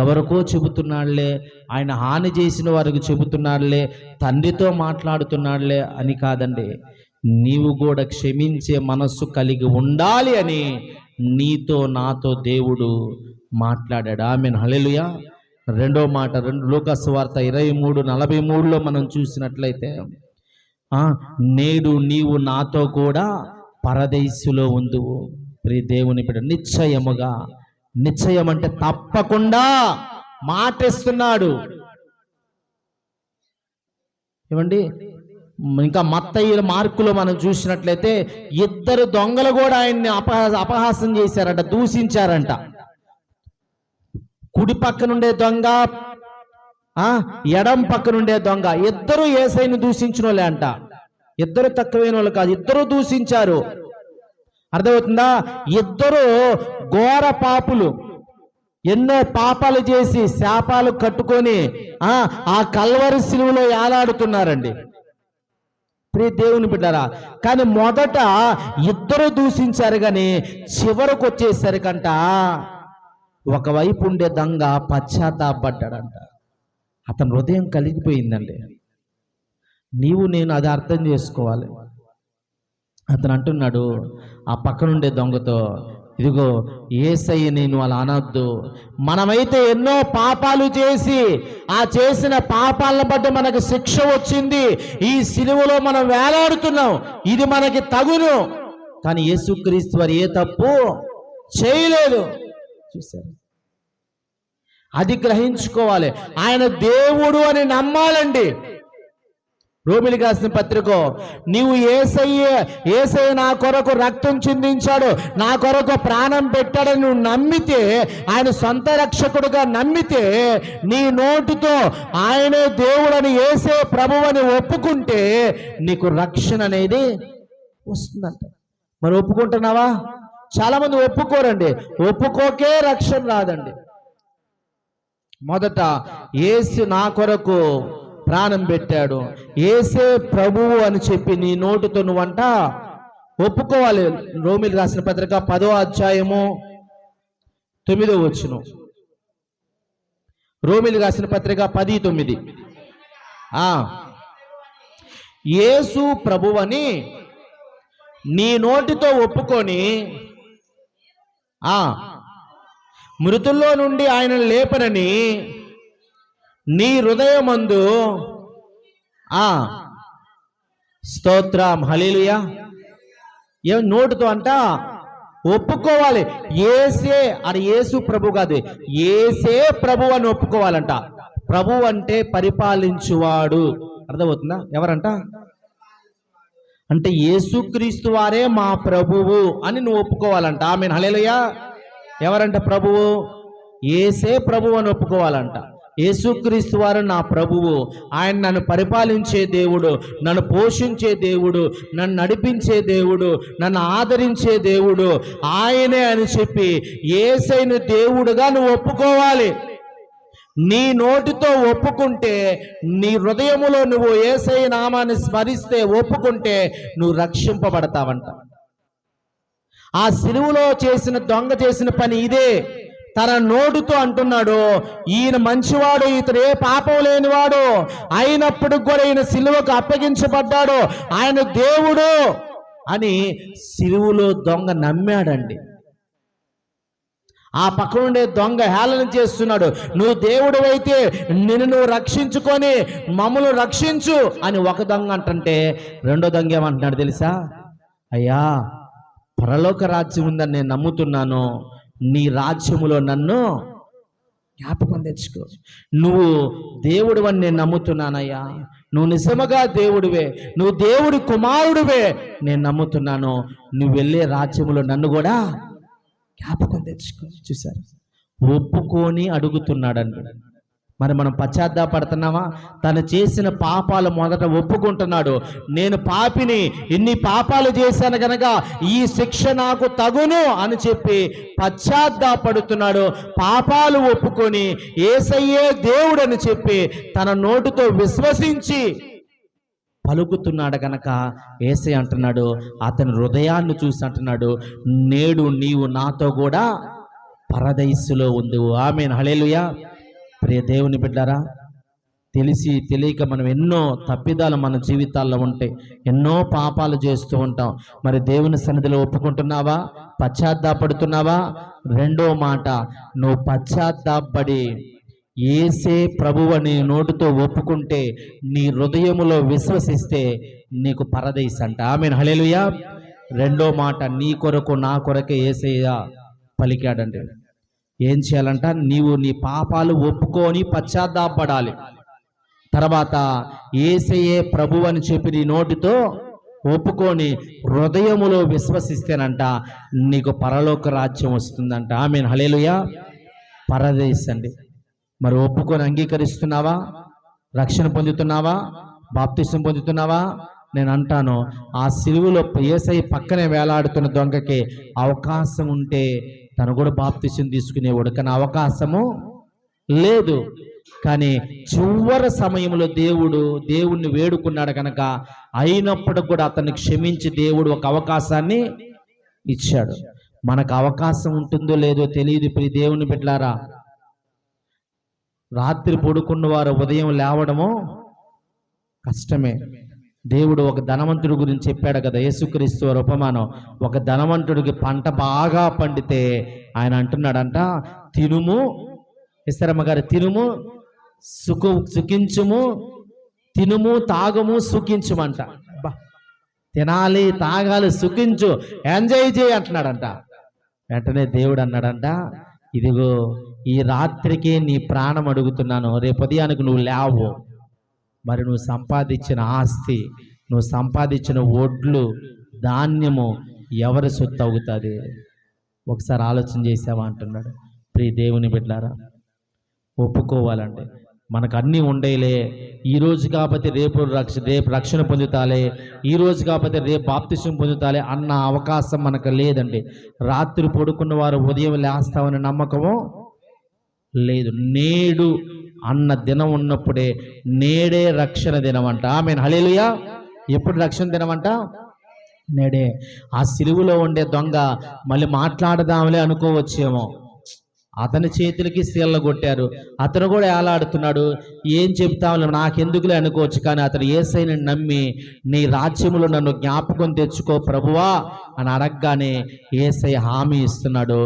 ఎవరికో చెబుతున్నాడులే, ఆయన హాని చేసిన వారికి చెబుతున్నాడులే, తండ్రితో మాట్లాడుతున్నాడులే అని కాదండి. నీవు కూడా క్షమించే మనస్సు కలిగి ఉండాలి అని నీతో నాతో దేవుడు మాట్లాడాడు. ఆమేన్, హల్లెలూయా. రెండో మాట, లూకా సువార్త 23:43లో మనం చూసినట్లయితే, నేడు నీవు నాతో కూడా పరదేశులో ఉందువు. ప్రియ దేవుని బిడ్డ, నిశ్చయముగా, నిశ్చయం అంటే తప్పకుండా మాటిస్తున్నాడు. ఏమండి? ఇంకా మత్తయి మార్కులో మనం చూసినట్లయితే ఇద్దరు దొంగలు కూడా ఆయన్ని అపహాసం చేశారంట, దూషించారంట. కుడి పక్కనుండే దొంగ, ఎడం పక్కనుండే దొంగ, ఇద్దరు యేసయ్యను దూషించిన వాళ్ళే అంట. ఇద్దరు తక్కువైన వాళ్ళు కాదు, ఇద్దరు దూషించారు. అర్థమవుతుందా? ఇద్దరు ఘోర పాపులు, ఎన్నో పాపాలు చేసి శాపాలు కట్టుకొని ఆ కల్వరి శిలువలో ఏలాడుతున్నారండి. ప్రియ దేవుని బిడ్డరా, కానీ మొదట ఇద్దరు దూషించారు, కానీ చివరకు వచ్చేసరికంట ఒకవైపు ఉండే దొంగ పశ్చాత్తాపడ్డాడంట. అతని హృదయం కలిగిపోయిందండి. నీవు నేను అది అర్థం చేసుకోవాలి. అతను అంటున్నాడు ఆ పక్కనుండే దొంగతో, ఇదిగో యేసయ్య నేను అలా అనొద్దు. మనమైతే ఎన్నో పాపాలు చేసి ఆ చేసిన పాపాలను బట్టి మనకు శిక్ష వచ్చింది, ఈ సిలువలో మనం వేలాడుతున్నాం, ఇది మనకి తగును. కానీ యేసుక్రీస్తు వారు ఏ తప్పు చేయలేదు. చూశారు? అది గ్రహించుకోవాలి. ఆయన దేవుడు అని నమ్మాలండి. రోమిలికి రాసిన పత్రిక, నీవు యేసయ్య నా కొరకు రక్తం చిందించాడు, నా కొరకు ప్రాణం పెట్టాడని నువ్వు నమ్మితే, ఆయన సొంత రక్షకుడుగా నమ్మితే, నీ నోటితో ఆయనే దేవుడని యేసే ప్రభువని ఒప్పుకుంటే నీకు రక్షణ అనేది వస్తుందంట. మరి ఒప్పుకుంటున్నావా? చాలా మంది ఒప్పుకోరండి. ఒప్పుకోకే రక్షణ రాదండి. మొదట యేసు నా కొరకు ప్రాణం పెట్టాడు, యేసే ప్రభువు అని చెప్పి నీ నోటితో నువ్వంట ఒప్పుకోవాలి. రోమిలికి రాసిన పత్రిక 10వ అధ్యాయము 9వ వచనం. రోమిలికి రాసిన పత్రిక 10:9. యేసు ప్రభువని నీ నోటితో ఒప్పుకొని మృతుల్లో నుండి ఆయన లేపనని నీ హృదయమందు స్తోత్రం, హల్లెలూయా. నోటితో అంట ఒప్పుకోవాలి. యేసే అని, యేసు ప్రభు కాదు, యేసే ప్రభు అని ఒప్పుకోవాలంట. ప్రభు అంటే పరిపాలించువాడు. అర్థమవుతుందా? ఎవరంట అంటే యేసుక్రీస్తు వారే మా ప్రభువు అని నువ్వు ఒప్పుకోవాలంట. ఆమేన్, హల్లెలూయా. ఎవరంట ప్రభువు? యేసే ప్రభువు అని ఒప్పుకోవాలంట. యేసుక్రీస్తు వారు నా ప్రభువు, ఆయన నన్ను పరిపాలించే దేవుడు, నన్ను పోషించే దేవుడు, నన్ను నడిపించే దేవుడు, నన్ను ఆదరించే దేవుడు ఆయనే అని చెప్పి యేసయ్యను దేవుడుగా నువ్వు ఒప్పుకోవాలి. నీ నోటితో ఒప్పుకుంటే, నీ హృదయములో నువ్వు యేసయ్య నామాన్ని స్మరిస్తే, ఒప్పుకుంటే నువ్వు రక్షింపబడతావంట. ఆ సిలువలో చేసిన దొంగ చేసిన పని ఇదే. తన నోటితో అంటున్నాడు, ఈయన మంచివాడు, ఇతడు ఏ పాపం లేనివాడు, అయినప్పుడు కూడా ఈయన సిలువకు అప్పగించబడ్డాడు, ఆయన దేవుడు అని సిలువలో దొంగ నమ్మాడండి. ఆ పక్కన ఉండే దొంగ హేళన చేస్తున్నాడు, నువ్వు దేవుడు అయితే నిన్ను నువ్వు రక్షించుకొని మమ్మల్ని రక్షించు అని ఒక దొంగ అంటుంటే, రెండో దొంగ ఏమంటున్నాడు తెలుసా? అయ్యా, పరలోక రాజ్యం ఉందని నేను నమ్ముతున్నాను, నీ రాజ్యములో నన్ను జ్ఞాపకం తెచ్చుకో. నువ్వు దేవుడు అని నేను నమ్ముతున్నానయ్యా, నువ్వు నిజముగా దేవుడివే, నువ్వు దేవుడి కుమారుడివే నేను నమ్ముతున్నాను, నువ్వు వెళ్ళే రాజ్యములో నన్ను కూడా జ్ఞాపకం తెచ్చుకో. చూసారు, ఒప్పుకొని అడుగుతున్నాడండి. మరి మనం పశ్చాత్తాపడుతున్నావా? తను చేసిన పాపాలు మొదట ఒప్పుకుంటున్నాడు. నేను పాపిని, ఇన్ని పాపాలు చేశాను కనుక ఈ శిక్ష నాకు తగును అని చెప్పి పశ్చాత్తాపడుతున్నాడు. పాపాలు ఒప్పుకొని యేసయ్యే దేవుడు అని చెప్పి తన నోటితో విశ్వసించి పలుకుతున్నాడు కనుక యేసయ్య అంటున్నాడు, అతని హృదయాన్ని చూసి అంటున్నాడు, నేడు నీవు నాతో కూడా పరదైసులో ఉందువు. ఆమేన్, హల్లెలూయా. ప్రియ దేవుని బిడ్డారా, తెలిసి తెలియక మనం ఎన్నో తప్పిదాలు మన జీవితాల్లో ఉంటాయి, ఎన్నో పాపాలు చేస్తూ ఉంటాం. మరి దేవుని సన్నిధిలో ఒప్పుకుంటున్నావా? పశ్చాత్తాపడుతున్నావా? రెండో మాట, నువ్వు పశ్చాత్తాపడి యేసే ప్రభువని నోటితో ఒప్పుకుంటే, నీ హృదయములో విశ్వసిస్తే నీకు పరదైస్ అంట. ఆమేన్, హల్లెలూయా. రెండో మాట, నీ కొరకు నా కొరకే యేసయ్య పలికాడండి. ఏం చేయాలంట? నీవు నీ పాపాలు ఒప్పుకొని పశ్చాత్తాపడాలి. తర్వాత యేసయ్యే ప్రభువు అని చెప్పి నీ నోటితో ఒప్పుకొని హృదయములో విశ్వసిస్తేనంట నీకు పరలోక రాజ్యం వస్తుందంట. ఆమేన్, హల్లెలూయా. పరదేశ్ అండి. మరి ఒప్పుకొని అంగీకరిస్తున్నావా? రక్షణ పొందుతున్నావా? బాప్తిసం పొందుతున్నావా? నేను అంటాను, ఆ సిలువలో యేసయ్య పక్కనే వేలాడుతున్న దొంగకి అవకాశం ఉంటే తను కూడా బాప్తిసం తీసుకునేవాడు, కానీ అవకాశము లేదు. కానీ చివరి సమయంలో దేవుణ్ణి వేడుకున్నాడు కనుక అయినప్పుడు కూడా అతన్ని క్షమించి దేవుడు ఒక అవకాశాన్ని ఇచ్చాడు. మనకు అవకాశం ఉంటుందో లేదో తెలియదు. ఇప్పుడు దేవుని బిడ్డలారా, రాత్రి పడుకున్న వారు ఉదయం లేవడము కష్టమే. దేవుడు ఒక ధనవంతుడి గురించి చెప్పాడు కదా, యేసుక్రీస్తు వారి ఉపమానం. ఒక ధనవంతుడికి పంట బాగా పండితే ఆయన అంటున్నాడంట, తినుము, ఇస్తరమ్మ గారు, తినుము సుఖించుము, తినుము తాగుము సుఖించుమంట. తినాలి, తాగాలి, సుఖించు, ఎంజాయ్ చేయి అంటున్నాడంట. వెంటనే దేవుడు అన్నాడంట, ఇదిగో ఈ రాత్రికి నీ ప్రాణం అడుగుతున్నాను, రేపు ఉదయానికి నువ్వు లేవు, మరి నువ్వు సంపాదించిన ఆస్తి, నువ్వు సంపాదించిన ఒడ్లు, ధాన్యము ఎవరి సొత్తు అవుతుంది? ఒకసారి ఆలోచన చేసావా అంటున్నాడు. ప్రియ దేవుని బిడ్డలారా, ఒప్పుకోవాలంటే మనకు అన్నీ ఉండేలే, ఈరోజు కాకపోతే రేపు రక్షణ పొందుతాలే, ఈరోజు కాకపోతే రేపు బాప్తిసం పొందుతాలే అన్న అవకాశం మనకు లేదండి. రాత్రి పడుకున్న వారు ఉదయం లేస్తామనే నమ్మకము లేదు. నేడు అన్న దినం ఉన్నప్పుడే నేడే రక్షణ దినం అంట. ఆమేన్, హల్లెలూయా. ఎప్పుడు రక్షణ దినం అంట? నేడే. ఆ సిలువలో ఉండే దొంగ మళ్ళీ మాట్లాడదాంలే అనుకోవచ్చేమో, అతని చేతులకి సీళ్ళ కొట్టారు, అతను కూడా ఏలాడుతున్నాడు, ఏం చెప్తామో నాకెందుకులే అనుకోవచ్చు. కానీ అతను యేసయ్యని నమ్మి నీ రాజ్యములో నన్ను జ్ఞాపకం తెచ్చుకో ప్రభువా అని అడగగానే యేసయ్య హామీ ఇస్తున్నాడు,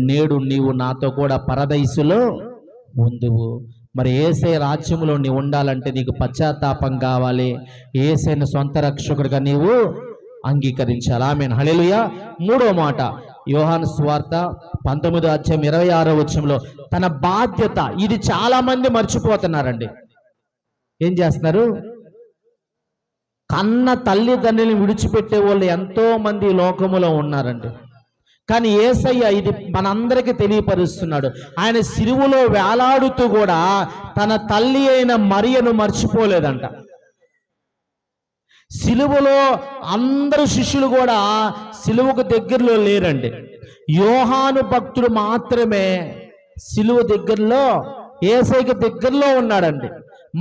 నేడు నీవు నాతో కూడా పరదైసులో ఉందువు. మరి యేసయ్య రాజ్యములో నీవు ఉండాలంటే నీకు పశ్చాత్తాపం కావాలి, యేసయ్యను సొంత రక్షకుడిగా నీవు అంగీకరించాలి. ఆమేన్, హల్లెలూయా. మూడో మాట, యోహాను సువార్త 19:26 తన బాధ్యత, ఇది చాలా మంది మర్చిపోతున్నారండి. ఏం చేస్తున్నారు? కన్న తల్లిదండ్రులను విడిచిపెట్టే వాళ్ళు ఎంతో మంది లోకములో ఉన్నారండి. కానీ యేసయ్య ఇది మనందరికీ తెలియపరుస్తున్నాడు. ఆయన సిలువలో వేలాడుతూ కూడా తన తల్లి అయిన మరియను మర్చిపోలేదంట. సిలువలో అందరు శిష్యులు కూడా సిలువకు దగ్గరలో లేరండి. యోహాను భక్తుడు మాత్రమే సిలువ దగ్గరలో, యేసయ్యకి దగ్గరలో ఉన్నాడండి.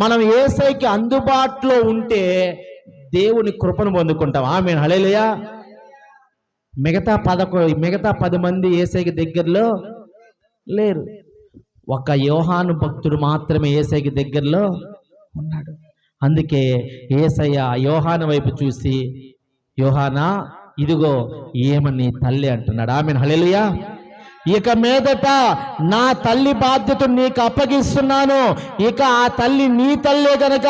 మనం యేసయ్యకి అందుబాటులో ఉంటే దేవుని కృపను పొందుకుంటాం. ఆమేన్, హల్లెలూయా. మిగతా 10 మంది యేసయ్యకి దగ్గరలో లేరు. ఒక యోహాను భక్తుడు మాత్రమే యేసయ్యకి దగ్గరలో ఉన్నాడు. అందుకే యేసయ్య యోహాను వైపు చూసి, యోహానా ఇదిగో ఏమని తల్లి అంటున్నాడు. ఆమేన్, హల్లెలూయా. ఇక మీదట నా తల్లి బాధ్యత నీకు అప్పగిస్తున్నాను. ఇక ఆ తల్లి నీ తల్లే గనక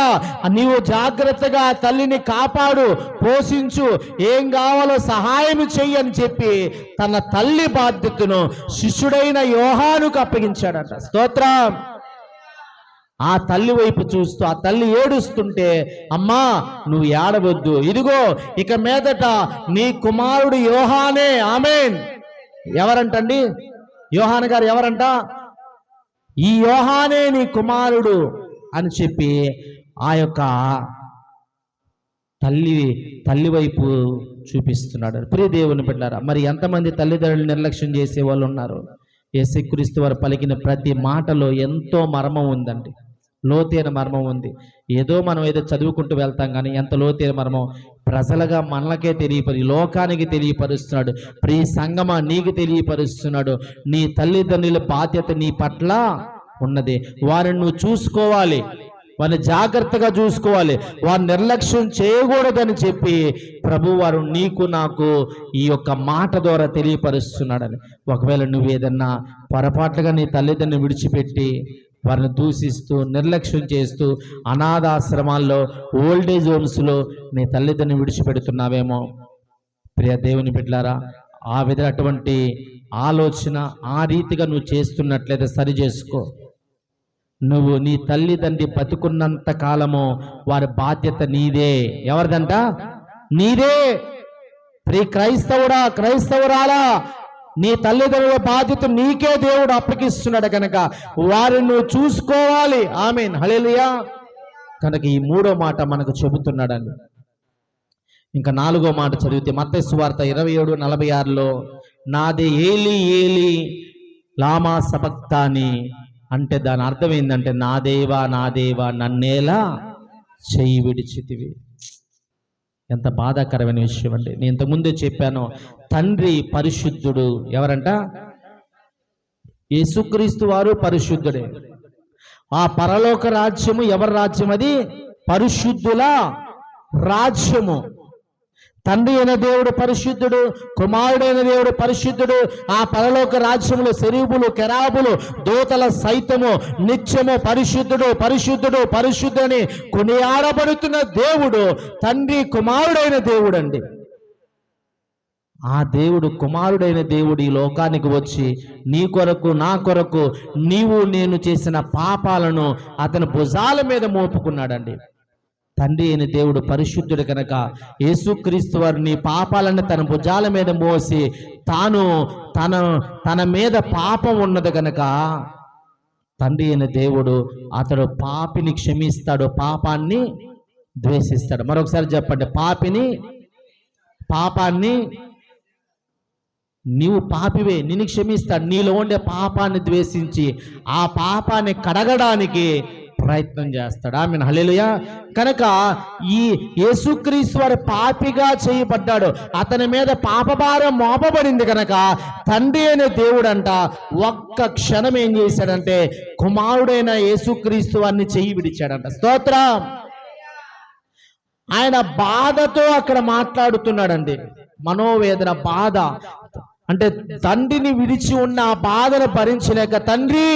నీవు జాగ్రత్తగా ఆ తల్లిని కాపాడు, పోషించు, ఏం కావాలో సహాయం చెయ్యని చెప్పి తన తల్లి బాధ్యతను శిష్యుడైన యోహానుకు అప్పగించాడట. స్తోత్రం. ఆ తల్లి వైపు చూస్తూ ఆ తల్లి ఏడుస్తుంటే, అమ్మా నువ్వు ఏడవద్దు, ఇదిగో ఇక మీదట నీ కుమారుడు యోహానే. ఆమేన్. ఎవరంటండి? యోహాను గారు ఎవరంట? ఈ యోహానే నీ కుమారుడు అని చెప్పి ఆ యొక్క తల్లి వైపు చూపిస్తున్నాడు. ప్రియ దేవుని బిడ్డలారా, మరి ఎంతమంది తల్లిదండ్రులు నిర్లక్ష్యం చేసే వాళ్ళు ఉన్నారు? యేసుక్రీస్తు వారు పలికిన ప్రతి మాటలో ఎంతో మర్మం ఉందండి, లోతైన మర్మం ఉంది. ఏదో చదువుకుంటూ వెళ్తాం, కానీ ఎంత లోతైన మర్మం ప్రజలుగా మనలకే లోకానికి తెలియపరుస్తున్నాడు. ప్రియ సంగమా, నీకు తెలియపరుస్తున్నాడు. నీ తల్లిదండ్రుల బాధ్యత నీ పట్ల ఉన్నది. వారిని నువ్వు చూసుకోవాలి, వారిని జాగ్రత్తగా చూసుకోవాలి, వారిని నిర్లక్ష్యం చేయకూడదని చెప్పి ప్రభు వారు నీకు నాకు ఈ యొక్క మాట ద్వారా తెలియపరుస్తున్నాడని. ఒకవేళ నువ్వేదన్నా పొరపాటుగా నీ తల్లిదండ్రులను విడిచిపెట్టి వారిని దూషిస్తూ నిర్లక్ష్యం చేస్తూ అనాథాశ్రమాల్లో, ఓల్డేజ్ హోమ్స్లో నీ తల్లిదండ్రులను విడిచిపెడుతున్నావేమో, ప్రియ దేవుని బిడ్డలారా, అటువంటి ఆలోచన ఆ రీతిగా నువ్వు చేస్తున్నట్లయితే సరి చేసుకో. నువ్వు నీ తల్లిదండ్రి బతుకున్నంత కాలము వారి బాధ్యత నీదే. ఎవరిదంట? నీదే. ప్రియ క్రైస్తవుడా, క్రైస్తవురాలా, నీ తల్లిదండ్రుల బాధ్యత నీకే దేవుడు అప్పగిస్తున్నాడు కనుక వారిని నువ్వు చూసుకోవాలి. ఆమేన్, హల్లెలూయా. కనుక ఈ 3వ మాట మనకు చెబుతున్నాడండి. ఇంకా 4వ మాట చదివితే మత్తయి సువార్త 27:46లో, నాదే ఏలి ఏలి లామా సబక్తాని అంటే దాని అర్థం ఏంటంటే, నా దేవా నా దేవా నన్నేలా చెయ్యి విడిచితివి. ఎంత బాధాకరమైన విషయం అండి. నేను ఇంతకుముందే చెప్పాను, తండ్రి పరిశుద్ధుడు. ఎవరంట? యేసుక్రీస్తు వారు పరిశుద్ధుడే. ఆ పరలోక రాజ్యము ఎవరి రాజ్యం? అది పరిశుద్ధుల రాజ్యము. తండ్రి అయిన దేవుడు పరిశుద్ధుడు, కుమారుడైన దేవుడు పరిశుద్ధుడు. ఆ పరలోక రాజ్యములో సెరూబులు, కెరాబులు, దూతల సైతము నిత్యము పరిశుద్ధుడు పరిశుద్ధుడు పరిశుద్ధుని కొనియాడబడుతున్న దేవుడు తండ్రి కుమారుడైన దేవుడు అండి. ఆ దేవుడు, కుమారుడైన దేవుడు ఈ లోకానికి వచ్చి నీ కొరకు నా కొరకు నీవు నేను చేసిన పాపాలను అతని భుజాల మీద మోపుకున్నాడండి. తండ్రి అయిన దేవుడు పరిశుద్ధుడు కనుక యేసుక్రీస్తు వారు నీ పాపాలను తన భుజాల మీద మోసి తాను తన మీద పాపం ఉన్నది కనుక తండ్రి అయిన దేవుడు అతడు పాపిని క్షమిస్తాడు, పాపాన్ని ద్వేషిస్తాడు. మరొకసారి చెప్పండి, పాపాన్ని నీవు పాపివే, నిన్ను క్షమిస్తాడు. నీలో ఉండే పాపాన్ని ద్వేషించి ఆ పాపాన్ని కడగడానికి ప్రయత్నం చేస్తాడు. ఆమేన్, హల్లెలూయా. కనుక ఈ యేసుక్రీస్తు వారు పాపిగా చేయబడ్డాడు, అతని మీద పాపభారం మోపబడింది కనుక తండ్రి అయిన దేవుడంట ఒక్క క్షణం ఏం చేశాడంటే కుమారుడైన యేసుక్రీస్తు వారిని చెయ్యి విడిచాడంట. స్తోత్రం. ఆయన బాధతో అక్కడ మాట్లాడుతున్నాడండి. మనోవేదన, బాధ అంటే తండ్రిని విడిచి ఉన్న ఆ బాధను భరించలేక, తండ్రి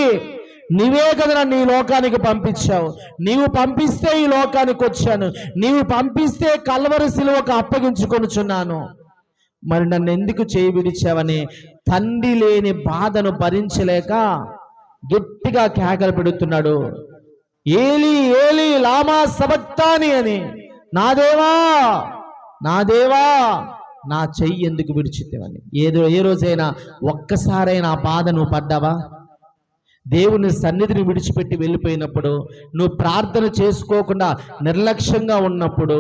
నీవే కదా నీ లోకానికి పంపించావు, నీవు పంపిస్తే ఈ లోకానికి వచ్చాను, నీవు పంపిస్తే కల్వరి సిలువకు అప్పగించుకొనుచున్నాను, మరి నన్ను ఎందుకు చేయి విడిచావని తండ్రి లేని బాధను భరించలేక గట్టిగా కేకలు పెడుతున్నాడు. ఏలి ఏలి లామా సబక్తాని అని, నా దేవా నా దేవా నా చెయ్యి ఎందుకు విడిచితేవని. ఏ రోజైనా ఒక్కసారైనా ఆ బాధ నువ్వు పడ్డావా? దేవుని సన్నిధిని విడిచిపెట్టి వెళ్ళిపోయినప్పుడు, నువ్వు ప్రార్థన చేసుకోకుండా నిర్లక్ష్యంగా ఉన్నప్పుడు,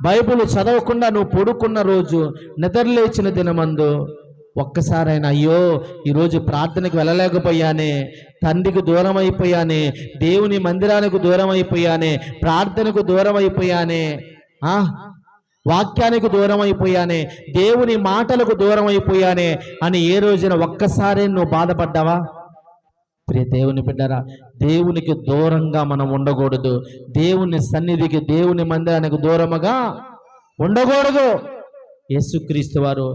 బైబిల్ చదవకుండా నువ్వు పడుకున్న రోజు, నిద్రలేచిన దినమందు ఒక్కసారైనా అయ్యో ఈరోజు ప్రార్థనకు వెళ్ళలేకపోయానే, తండ్రికి దూరం అయిపోయానే, దేవుని మందిరానికి దూరం అయిపోయానే, ప్రార్థనకు దూరం అయిపోయానే, వాక్యానికి దూరం అయిపోయానే, దేవుని మాటలకు దూరం అయిపోయానే అని ఏ రోజున ఒక్కసారి నువ్వు బాధపడ్డావా? ప్రియ దేవుని బిడ్డరా, దేవునికి దూరంగా మనం ఉండకూడదు. దేవుని సన్నిధికి, దేవుని మందిరానికి దూరముగా ఉండకూడదు. యేసుక్రీస్తు వారు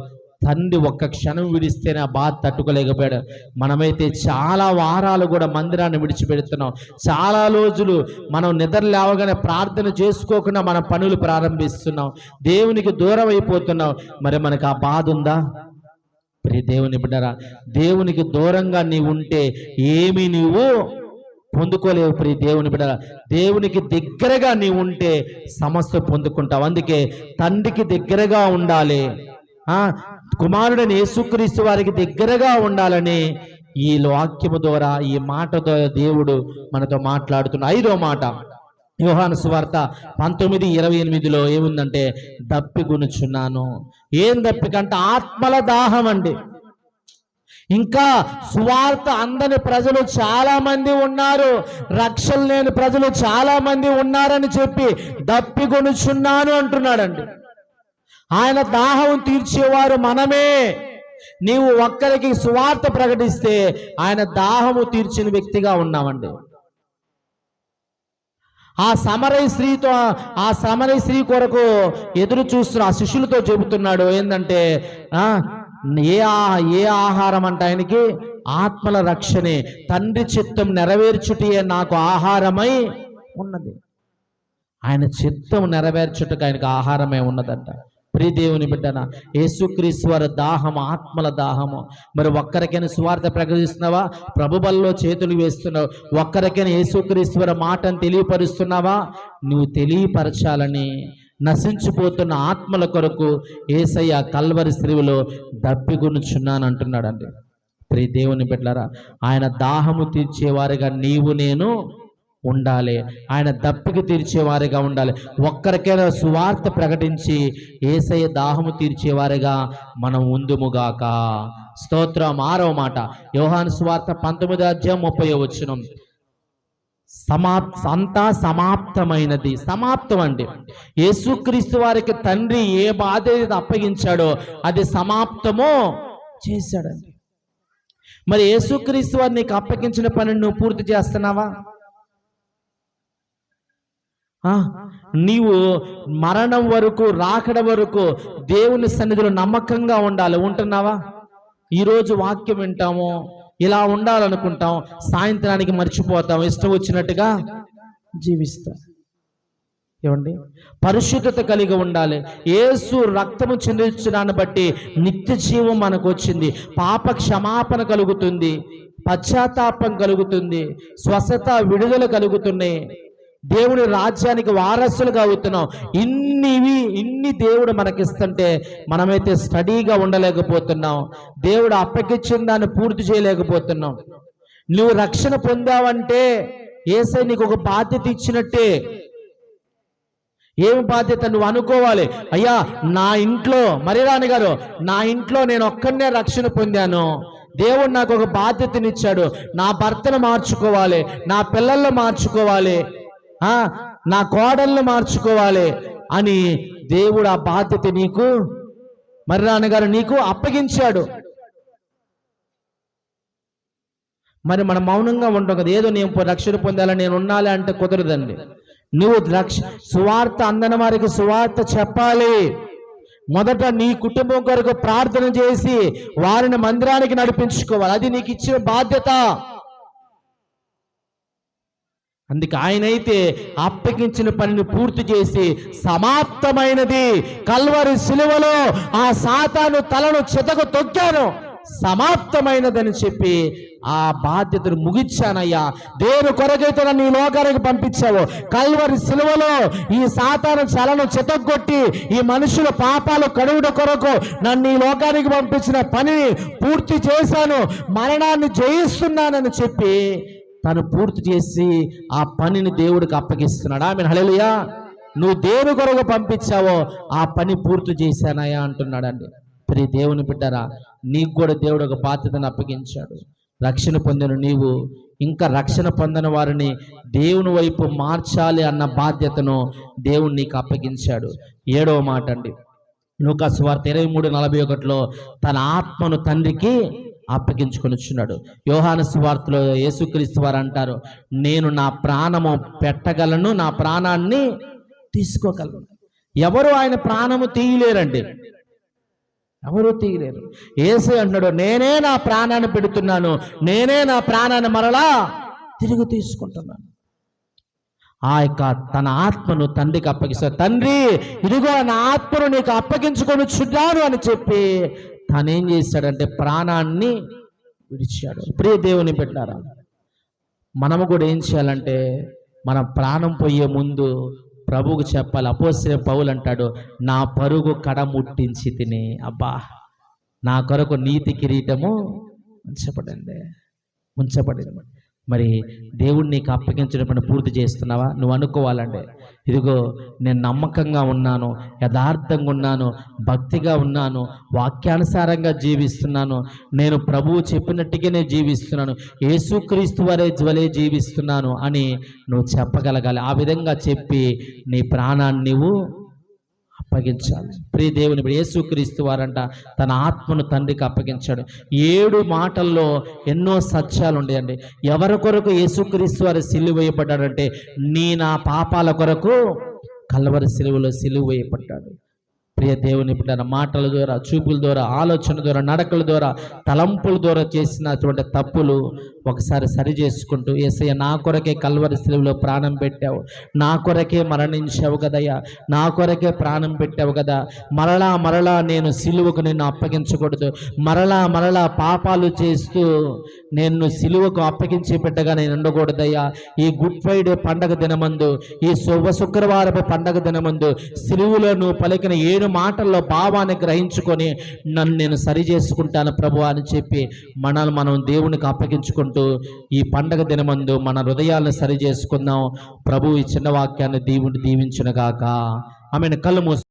తండ్రి ఒక్క క్షణం విడిస్తేనే ఆ బాధ తట్టుకోలేకపోయాడు. మనమైతే చాలా వారాలు కూడా మందిరాన్ని విడిచిపెడుతున్నాం. చాలా రోజులు మనం నిద్ర లేవగానే ప్రార్థన చేసుకోకుండా మన పనులు ప్రారంభిస్తున్నాం. దేవునికి దూరం అయిపోతున్నాం. మరి మనకు ఆ బాధ ఉందా? ప్రియ దేవుని బిడ్డరా, దేవునికి దూరంగా నీవు ఉంటే ఏమి నీవు పొందుకోలేవు. ప్రియ దేవుని బిడ్డరా, దేవునికి దగ్గరగా నీవు ఉంటే సమస్త పొందుకుంటావు. అందుకే తండ్రికి దగ్గరగా ఉండాలి, కుమారుడని యేసుక్రీస్తు వారికి దగ్గరగా ఉండాలని ఈ వాక్యము ద్వారా, ఈ మాట ద్వారా దేవుడు మనతో మాట్లాడుతున్న 5వ మాట యోహాను సువార్త 19:28 ఏముందంటే, దప్పిగొనుచున్నాను. ఏం దప్పికంటే ఆత్మల దాహం అండి. ఇంకా సువార్త అందని ప్రజలు చాలా మంది ఉన్నారు, రక్షణ లేని ప్రజలు చాలా మంది ఉన్నారని చెప్పి దప్పిగొనుచున్నాను అంటున్నాడండి. ఆయన దాహం తీర్చేవారు మనమే. నీవు ఒక్కరికి సువార్త ప్రకటిస్తే ఆయన దాహము తీర్చిన వ్యక్తిగా ఉన్నామండి. ఆ సమరయ స్త్రీ కొరకు ఎదురు చూస్తున్న ఆ శిష్యులతో చెబుతున్నాడు ఏంటంటే, ఏ ఆహారం అంటే ఆయనకి ఆత్మల రక్షణే, తండ్రి చిత్తం నెరవేర్చుటే నాకు ఆహారమై ఉన్నది. ఆయన చిత్తం నెరవేర్చుటకు ఆయనకు ఆహారమే ఉన్నదంట. ప్రియ దేవుని బిడ్డన, యేసుక్రీస్తు వారి దాహము ఆత్మల దాహము. మరి ఒక్కరికైనా సువార్త ప్రకటిస్తున్నావా? ప్రభు బల్లో చేతులు వేస్తున్నావు. ఒక్కరికైనా యేసుక్రీస్తు వారి మాటను తెలియపరుస్తున్నావా? నువ్వు తెలియపరచాలని నశించిపోతున్న ఆత్మల కొరకు యేసయ్య కల్వరి శ్రీలో దప్పిగొనుచున్నాను అంటున్నాడండి. ప్రియ దేవుని బిడ్డలారా, ఆయన దాహము తీర్చేవారిగా నీవు నేను ఉండాలి. ఆయన దప్పికి తీర్చేవారిగా ఉండాలి. ఒక్కరికైనా సువార్త ప్రకటించి యేసయ్య దాహము తీర్చేవారిగా మనం ఉందుముగాక. స్తోత్రం. 6వ మాట యోహాను సువార్త 19:30 అంతా సమాప్తమైనది. సమాప్తం అండి. యేసుక్రీస్తు వారికి తండ్రి ఏ బాధ్యత అప్పగించాడో అది సమాప్తమో చేశాడండి. మరి యేసుక్రీస్తు వారు నీకు అప్పగించిన పనిని నువ్వు పూర్తి చేస్తున్నావా? నీవు మరణం వరకు, రాకడ వరకు దేవుని సన్నిధిలో నమ్మకంగా ఉండాలి. ఉంటున్నావా? ఈరోజు వాక్యం వింటాము, ఇలా ఉండాలనుకుంటాం, సాయంత్రానికి మర్చిపోతాం, ఇష్టం వచ్చినట్టుగా జీవిస్తాం. ఏమండి, పరిశుద్ధత కలిగి ఉండాలి. యేసు రక్తము చిందించడాన్ని బట్టి నిత్య జీవం మనకు వచ్చింది. పాప క్షమాపణ కలుగుతుంది, పశ్చాత్తాపం కలుగుతుంది, స్వస్థత, విడుదల కలుగుతున్నాయి. దేవుని రాజ్యానికి వారసులుగా అవుతున్నాం. ఇన్ని దేవుడు మనకిస్తుంటే మనమైతే స్టడీగా ఉండలేకపోతున్నాం. దేవుడు అప్పగించిన దాన్ని పూర్తి చేయలేకపోతున్నాం. నువ్వు రక్షణ పొందావంటే యేసయ్య నీకు ఒక బాధ్యత ఇచ్చినట్టే. ఏమి బాధ్యత? నువ్వు అనుకోవాలి, అయ్యా నా ఇంట్లో, మరిరాని గారు, నా ఇంట్లో నేను ఒక్కనే రక్షణ పొందాను, దేవుడు నాకు ఒక బాధ్యతనిచ్చాడు, నా భర్తను మార్చుకోవాలి, నా పిల్లలను మార్చుకోవాలి, నా కోడళ్ళు మార్చుకోవాలి అని దేవుడు ఆ బాధ్యత నీకు, మరి నాన్నగారు నీకు అప్పగించాడు. మరి మనం మౌనంగా ఉంటాం కదా. ఏదో నేను రక్షణ పొందాలని నేను ఉండాలి అంటే కుదరదండి. నువ్వు సువార్త అందని వారికి సువార్త చెప్పాలి. మొదట నీ కుటుంబం కొరకు ప్రార్థన చేసి వారిని మందిరానికి నడిపించుకోవాలి. అది నీకు ఇచ్చిన బాధ్యత. అందుకే ఆయనైతే అప్పగించిన పనిని పూర్తి చేసి సమాప్తమైనది, కల్వరి శిలువలో ఆ సాతాను తలను చెతకు తొక్కాను. సమాప్తమైనదని చెప్పి ఆ బాధ్యతను ముగించానయ్యా. దేని కొరకైతే నన్ను ఈ లోకానికి పంపించావు, కల్వరి సిలువలో ఈ సాతాను చలను చితగ్గొట్టి ఈ మనుషుల పాపాలు కడుగుట కొరకు నన్ను ఈ లోకానికి పంపించిన పనిని పూర్తి చేశాను, మరణాన్ని జయిస్తున్నానని చెప్పి తను పూర్తి చేసి ఆ పనిని దేవుడికి అప్పగిస్తున్నాడు. ఆమేన్, హల్లెలూయా. నువ్వు దేని కొరకు పంపించావో ఆ పని పూర్తి చేశానయ్యా అంటున్నాడండి. ప్రియ దేవుని బిడ్డరా, నీకు కూడా దేవుడు ఒక బాధ్యతను అప్పగించాడు. రక్షణ పొందిన నీవు ఇంకా రక్షణ పొందిన వారిని దేవుని వైపు మార్చాలి అన్న బాధ్యతను దేవుడు నీకు అప్పగించాడు. 7వ మాట అండి, లూకా సువార్త 23:41 తన ఆత్మను తండ్రికి అప్పగించుకొనిచున్నాడు. యోహాను సువార్తలో యేసుక్రీస్తు వారు అంటారు, నేను నా ప్రాణము పెట్టగలను, నా ప్రాణాన్ని తీసుకోగలను. ఎవరు ఆయన ప్రాణము తీయలేరండి, ఎవరు తీయలేరు. యేసు అంటున్నాడు, నేనే నా ప్రాణాన్ని పెడుతున్నాను, నేనే నా ప్రాణాన్ని మరలా తిరిగి తీసుకుంటున్నాను. ఆ యొక్క తన ఆత్మను తండ్రికి అప్పగిస్తాడు. తండ్రి, ఇదిగో నా ఆత్మను నీకు అప్పగించుకొని చున్నాను అని చెప్పి తనేం చేశాడంటే ప్రాణాన్ని విడిచాడు. ప్రియ దేవుని పెట్టారా, మనము కూడా ఏం చేయాలంటే మన ప్రాణం పోయే ముందు ప్రభువుకు చెప్పాలి. అపోస్తలుడైన పౌలు అంటాడు, నా పరుగు కడముట్టించి తిని, అబ్బా నా కొరకు నీతి కిరీటము ఉంచబడింది. మరి దేవుడు నీకు అప్పగించిన పని పూర్తి చేస్తున్నావా? నువ్వు అనుకోవాలంటే, ఇదిగో నేను నమ్మకంగా ఉన్నాను, యథార్థంగా ఉన్నాను, భక్తిగా ఉన్నాను, వాక్యానుసారంగా జీవిస్తున్నాను, నేను ప్రభువు చెప్పినట్టుగానే జీవిస్తున్నాను, యేసుక్రీస్తు వలె జీవిస్తున్నాను అని నువ్వు చెప్పగలగాలి. ఆ విధంగా చెప్పి నీ ప్రాణాన్ని నువ్వు అప్పగించాలి. ప్రియ దేవుని, యేసుక్రీస్తు వారంట తన ఆత్మను తండ్రికి అప్పగించాడు. 7 మాటల్లో ఎన్నో సత్యాలు ఉండేయండి. ఎవరి కొరకు యేసుక్రీస్తు వారు సిలువ వేయబడ్డాడంటే, నా పాపాల కొరకు కల్వరి సిలువలో సిలువ వేయబడ్డాడు. ప్రియ దేవుని బిడ్డ, మాటల ద్వారా, చూపుల ద్వారా, ఆలోచన ద్వారా, నడకల ద్వారా, తలంపుల ద్వారా చేసినటువంటి తప్పులు ఒకసారి సరి చేసుకుంటూ, యేసయ్య నా కొరకే కల్వరి సిలువలో ప్రాణం పెట్టావు, నా కొరకే మరణించావు కదయ్యా, నా కొరకే ప్రాణం పెట్టావు కదా, మరలా నేను సిలువకు నిన్ను అప్పగించకూడదు, మరలా పాపాలు చేస్తూ నేను సిలువకు అప్పగించి పెట్టగా నేను ఉండకూడదయ్యా. ఈ గుడ్ ఫ్రైడే పండగ దినమందు, ఈ శుక్రవారపు పండగ దినమందు సిలువలో నువ్వు పలికిన 7 మాటల్లో భావాన్ని గ్రహించుకొని నన్ను నేను సరి చేసుకుంటాను ప్రభు అని చెప్పి మనం దేవునికి అప్పగించుకుంటూ ఈ పండగ దినమందు మన హృదయాలను సరి చేసుకుందాం. ప్రభు ఈ చిన్న వాక్యాన్ని దీవించునుగాక. ఆమెను కళ్ళు మూసు.